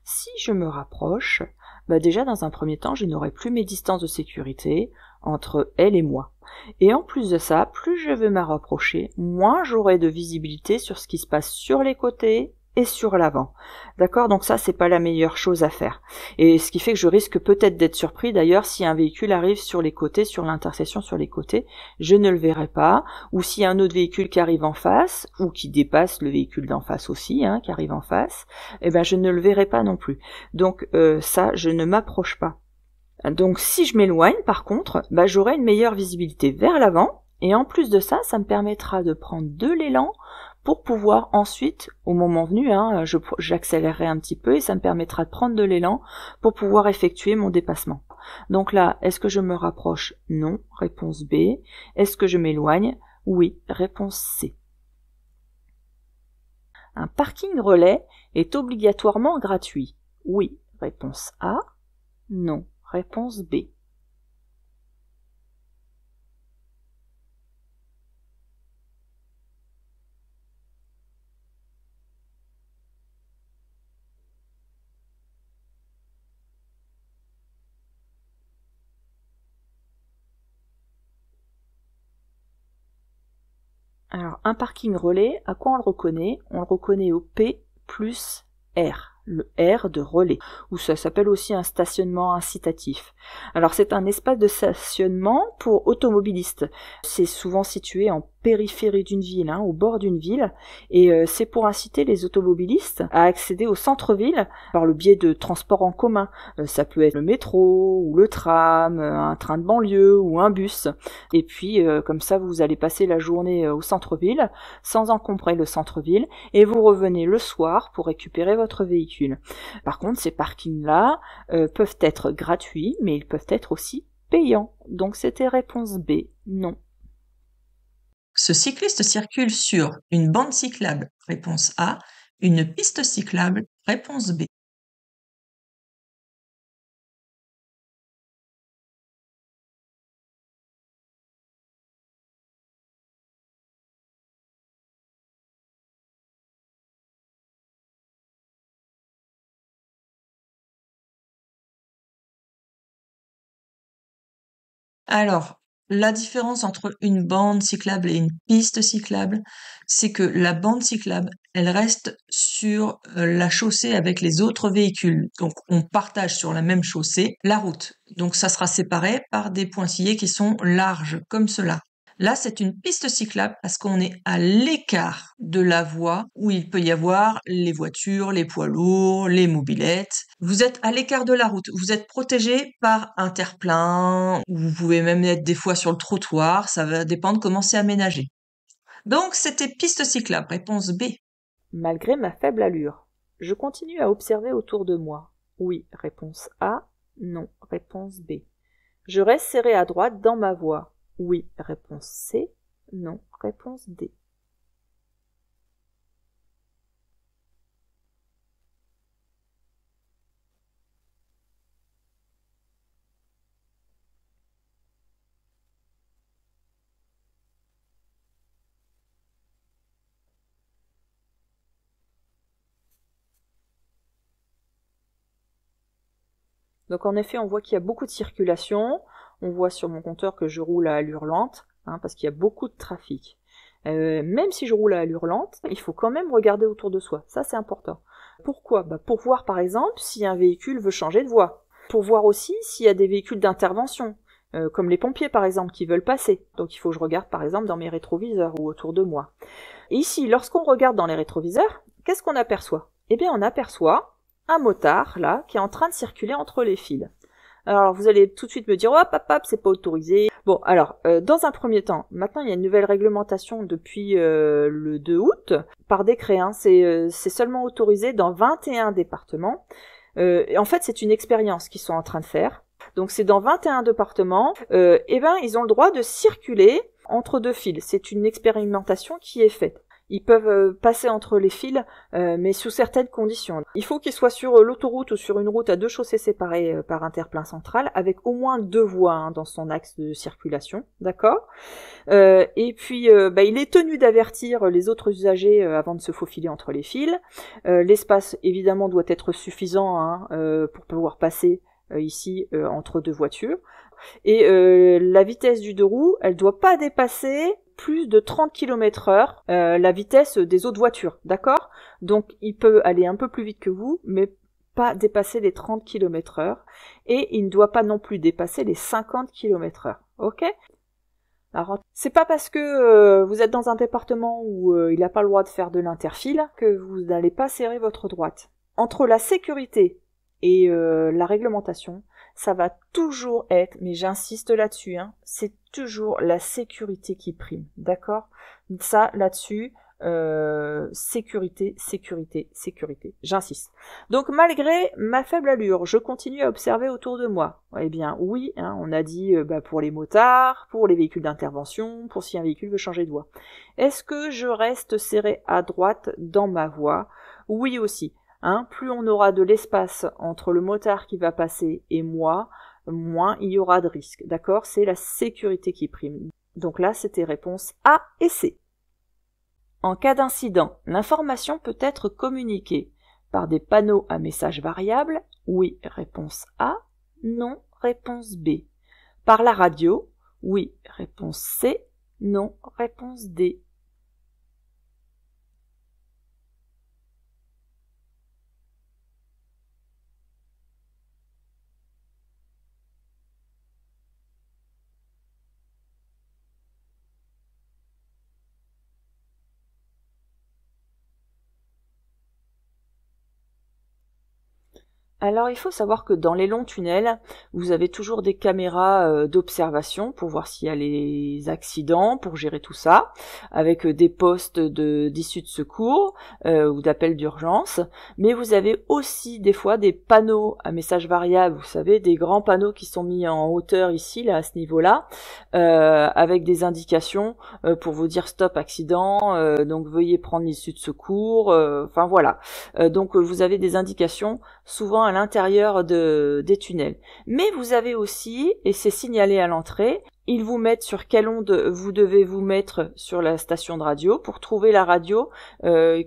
Si je me rapproche, déjà dans un premier temps, je n'aurai plus mes distances de sécurité entre elle et moi. Et en plus de ça, plus je vais me rapprocher, moins j'aurai de visibilité sur ce qui se passe sur les côtés et sur l'avant. D'accord? Donc ça, c'est pas la meilleure chose à faire. Et ce qui fait que je risque peut-être d'être surpris d'ailleurs si un véhicule arrive sur les côtés, sur l'intersection sur les côtés, je ne le verrai pas. Ou s'il y a un autre véhicule qui arrive en face, ou qui dépasse le véhicule d'en face aussi, qui arrive en face, je ne le verrai pas non plus. Donc ça, je ne m'approche pas. Donc si je m'éloigne, par contre, j'aurai une meilleure visibilité vers l'avant, et en plus de ça, ça me permettra de prendre de l'élan pour pouvoir ensuite, au moment venu, j'accélérerai un petit peu et ça me permettra de prendre de l'élan pour pouvoir effectuer mon dépassement. Donc là, est-ce que je me rapproche? Non, réponse B. Est-ce que je m'éloigne? Oui, réponse C. Un parking relais est obligatoirement gratuit. Oui, réponse A. Non, réponse B. Alors, un parking relais, à quoi on le reconnaît? On le reconnaît au P plus R. Le R de relais, ou ça s'appelle aussi un stationnement incitatif. Alors c'est un espace de stationnement pour automobilistes. C'est souvent situé en périphérie d'une ville, au bord d'une ville, et c'est pour inciter les automobilistes à accéder au centre-ville par le biais de transports en commun. Ça peut être le métro, ou le tram, un train de banlieue, ou un bus. Et puis comme ça, vous allez passer la journée au centre-ville, sans encombrer le centre-ville, et vous revenez le soir pour récupérer votre véhicule. Par contre, ces parkings-là peuvent être gratuits, mais ils peuvent être aussi payants. Donc c'était réponse B, non. Ce cycliste circule sur une bande cyclable, réponse A, une piste cyclable, réponse B. Alors, la différence entre une bande cyclable et une piste cyclable, c'est que la bande cyclable, elle reste sur la chaussée avec les autres véhicules. Donc, on partage sur la même chaussée la route. Donc, ça sera séparé par des pointillés qui sont larges, comme cela. Là, c'est une piste cyclable parce qu'on est à l'écart de la voie où il peut y avoir les voitures, les poids lourds, les mobylettes. Vous êtes à l'écart de la route. Vous êtes protégé par un terre-plein, ou vous pouvez même être des fois sur le trottoir. Ça va dépendre comment c'est aménagé. Donc, c'était piste cyclable. Réponse B. Malgré ma faible allure, je continue à observer autour de moi. Oui, réponse A. Non, réponse B. Je reste serré à droite dans ma voie. Oui, réponse C. Non, réponse D. Donc en effet, on voit qu'il y a beaucoup de circulation. On voit sur mon compteur que je roule à allure lente, parce qu'il y a beaucoup de trafic. Même si je roule à allure lente, il faut quand même regarder autour de soi. Ça, c'est important. Pourquoi ? Pour voir, par exemple, si un véhicule veut changer de voie. Pour voir aussi s'il y a des véhicules d'intervention, comme les pompiers, par exemple, qui veulent passer. Donc il faut que je regarde, par exemple, dans mes rétroviseurs ou autour de moi. Et ici, lorsqu'on regarde dans les rétroviseurs, qu'est-ce qu'on aperçoit ? Eh bien, on aperçoit un motard, là, qui est en train de circuler entre les fils. Alors, vous allez tout de suite me dire, hop, hop, hop, c'est pas autorisé. Bon, alors, dans un premier temps, maintenant, il y a une nouvelle réglementation depuis le 2 août, par décret, c'est seulement autorisé dans 21 départements. Et en fait, c'est une expérience qu'ils sont en train de faire. Donc, c'est dans 21 départements, ils ont le droit de circuler entre deux fils. C'est une expérimentation qui est faite. Ils peuvent passer entre les fils, mais sous certaines conditions. Il faut qu'ils soient sur l'autoroute ou sur une route à deux chaussées séparées par un terre-plein central, avec au moins 2 voies dans son axe de circulation, d'accord ? Et puis, il est tenu d'avertir les autres usagers avant de se faufiler entre les fils. L'espace, évidemment, doit être suffisant pour pouvoir passer ici entre 2 voitures. Et la vitesse du 2 roues, elle doit pas dépasser plus de 30 km/h la vitesse des autres voitures, d'accord ? Donc il peut aller un peu plus vite que vous, mais pas dépasser les 30 km/h, et il ne doit pas non plus dépasser les 50 km/h, ok ? Alors, c'est pas parce que vous êtes dans un département où il n'a pas le droit de faire de l'interfile que vous n'allez pas serrer votre droite. Entre la sécurité et la réglementation, ça va toujours être, mais j'insiste là-dessus, c'est toujours la sécurité qui prime, d'accord ? Ça, là-dessus, sécurité, sécurité, sécurité, j'insiste. Donc malgré ma faible allure, je continue à observer autour de moi. Eh bien oui, on a dit pour les motards, pour les véhicules d'intervention, pour si un véhicule veut changer de voie. Est-ce que je reste serré à droite dans ma voie ? Oui aussi. Plus on aura de l'espace entre le motard qui va passer et moi, moins il y aura de risques. D'accord ? C'est la sécurité qui prime. Donc là, c'était réponse A et C. En cas d'incident, l'information peut être communiquée par des panneaux à messages variables. Oui, réponse A. Non, réponse B. Par la radio. Oui, réponse C. Non, réponse D. Alors il faut savoir que dans les longs tunnels, vous avez toujours des caméras d'observation pour voir s'il y a les accidents, pour gérer tout ça, avec des postes d'issue de secours ou d'appel d'urgence. Mais vous avez aussi des fois des panneaux à messages variables, vous savez, des grands panneaux qui sont mis en hauteur ici, là, à ce niveau-là, avec des indications pour vous dire stop accident, donc veuillez prendre l'issue de secours, enfin voilà. Donc vous avez des indications souvent à l'intérieur des tunnels. Mais vous avez aussi, et c'est signalé à l'entrée, ils vous mettent sur quelle onde vous devez vous mettre sur la station de radio pour trouver la radio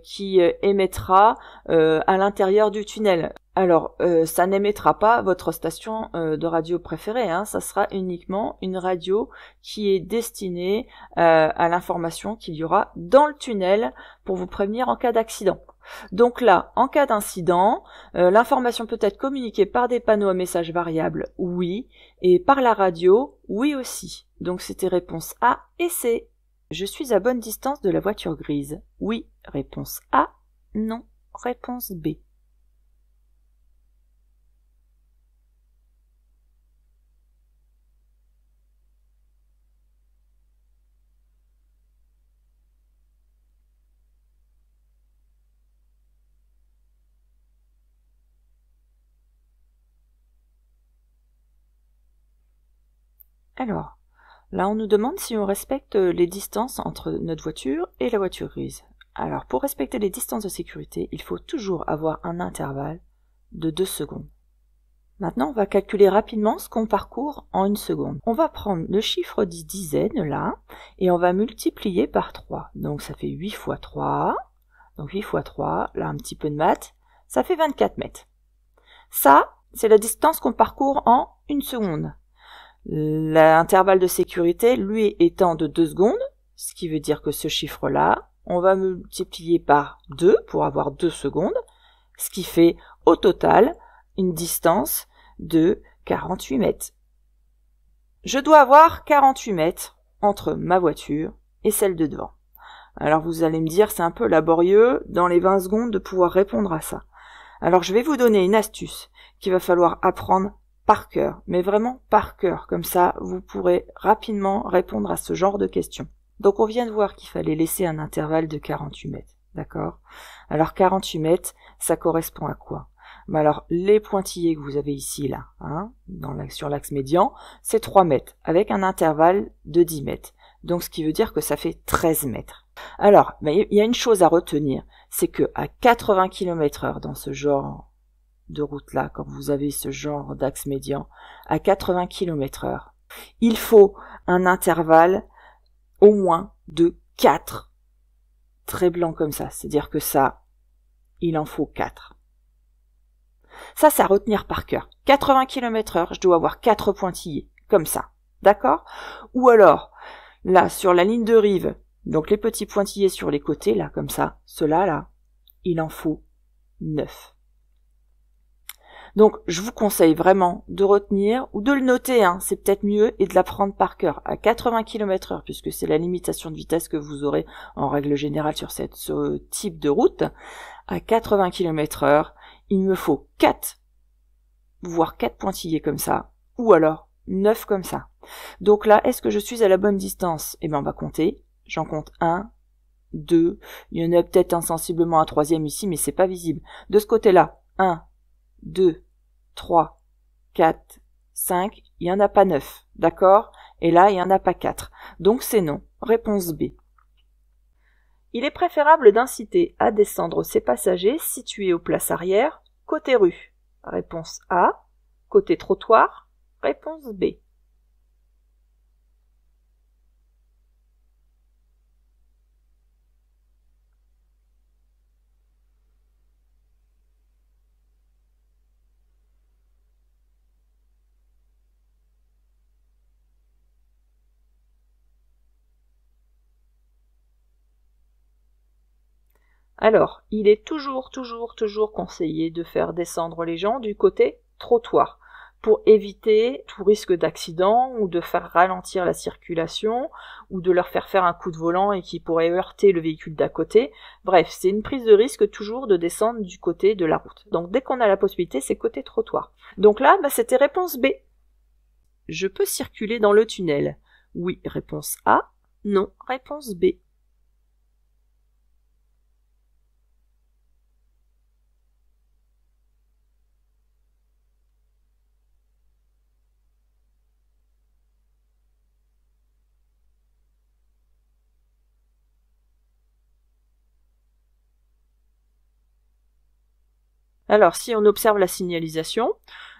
qui émettra à l'intérieur du tunnel. Alors, ça n'émettra pas votre station de radio préférée, ça sera uniquement une radio qui est destinée à l'information qu'il y aura dans le tunnel pour vous prévenir en cas d'accident. Donc là, en cas d'incident, l'information peut être communiquée par des panneaux à messages variables, oui, et par la radio, oui aussi. Donc c'était réponse A et C. Je suis à bonne distance de la voiture grise. Oui, réponse A, non, réponse B. Alors, là on nous demande si on respecte les distances entre notre voiture et la voiture grise. Alors, pour respecter les distances de sécurité, il faut toujours avoir un intervalle de 2 secondes. Maintenant, on va calculer rapidement ce qu'on parcourt en 1 seconde. On va prendre le chiffre 10 dizaines, là, et on va multiplier par 3. Donc ça fait 8 fois 3. Donc 8 fois 3, là un petit peu de maths, ça fait 24 mètres. Ça, c'est la distance qu'on parcourt en 1 seconde. L'intervalle de sécurité, lui, étant de 2 secondes, ce qui veut dire que ce chiffre-là, on va multiplier par 2 pour avoir 2 secondes, ce qui fait au total une distance de 48 mètres. Je dois avoir 48 mètres entre ma voiture et celle de devant. Alors vous allez me dire, c'est un peu laborieux dans les 20 secondes de pouvoir répondre à ça. Alors je vais vous donner une astuce qu'il va falloir apprendre par cœur, mais vraiment par cœur, comme ça vous pourrez rapidement répondre à ce genre de questions. Donc on vient de voir qu'il fallait laisser un intervalle de 48 mètres, d'accord? Alors 48 mètres, ça correspond à quoi? Alors les pointillés que vous avez ici là, sur l'axe médian, c'est 3 mètres, avec un intervalle de 10 mètres. Donc ce qui veut dire que ça fait 13 mètres. Alors, il y a une chose à retenir, c'est que à 80 km/h dans ce genre de route-là, quand vous avez ce genre d'axe médian, à 80 km/h, il faut un intervalle au moins de 4 traits blancs comme ça. C'est-à-dire que ça, il en faut 4. Ça, c'est à retenir par cœur. 80 km/h, je dois avoir 4 pointillés, comme ça. D'accord? Ou alors, là, sur la ligne de rive, donc les petits pointillés sur les côtés, là, comme ça, ceux-là, là, il en faut 9. Donc, je vous conseille vraiment de retenir, ou de le noter, c'est peut-être mieux, et de l'apprendre par cœur, à 80 km/h, puisque c'est la limitation de vitesse que vous aurez en règle générale sur ce type de route. À 80 km/h, il me faut 4, voire 4 pointillés comme ça, ou alors 9 comme ça. Donc là, est-ce que je suis à la bonne distance? Eh bien, on va compter. J'en compte 1, 2, il y en a peut-être insensiblement un troisième ici, mais c'est pas visible. De ce côté-là, 1, 2, 3, 4, 5, il n'y en a pas 9, d'accord? Et là, il n'y en a pas 4. Donc c'est non. Réponse B. Il est préférable d'inciter à descendre ces passagers situés aux places arrière, côté rue. Réponse A. Côté trottoir. Réponse B. Alors, il est toujours conseillé de faire descendre les gens du côté trottoir pour éviter tout risque d'accident ou de faire ralentir la circulation ou de leur faire un coup de volant et qui pourrait heurter le véhicule d'à côté. Bref, c'est une prise de risque toujours de descendre du côté de la route. Donc dès qu'on a la possibilité, c'est côté trottoir. Donc là, c'était réponse B. Je peux circuler dans le tunnel. Oui, réponse A. Non, réponse B. Alors, si on observe la signalisation,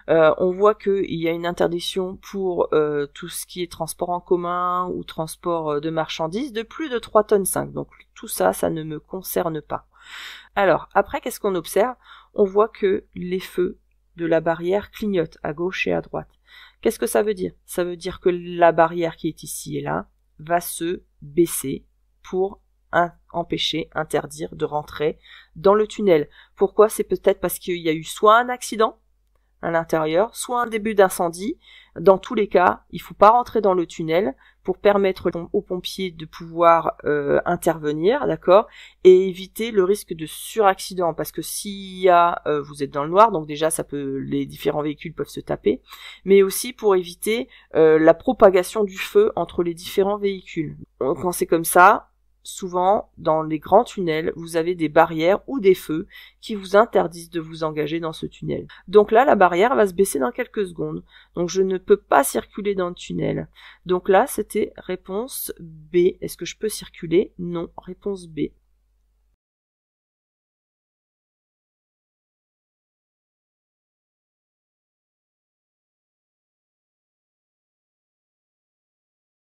on voit qu'il y a une interdiction pour tout ce qui est transport en commun ou transport de marchandises de plus de 3,5 tonnes. Donc tout ça, ça ne me concerne pas. Alors, après, qu'est-ce qu'on observe? On voit que les feux de la barrière clignotent à gauche et à droite. Qu'est-ce que ça veut dire? Ça veut dire que la barrière qui est ici et là va se baisser pour empêcher, interdire de rentrer dans le tunnel. Pourquoi? C'est peut-être parce qu'il y a eu soit un accident à l'intérieur, soit un début d'incendie. Dans tous les cas, il faut pas rentrer dans le tunnel pour permettre aux pompiers de pouvoir intervenir, d'accord, et éviter le risque de suraccident, parce que s'il y a, vous êtes dans le noir, donc déjà les différents véhicules peuvent se taper, mais aussi pour éviter la propagation du feu entre les différents véhicules. Quand c'est comme ça, souvent, dans les grands tunnels, vous avez des barrières ou des feux qui vous interdisent de vous engager dans ce tunnel. Donc là, la barrière va se baisser dans quelques secondes. Donc je ne peux pas circuler dans le tunnel. Donc là, c'était réponse B. Est-ce que je peux circuler? Non. Réponse B.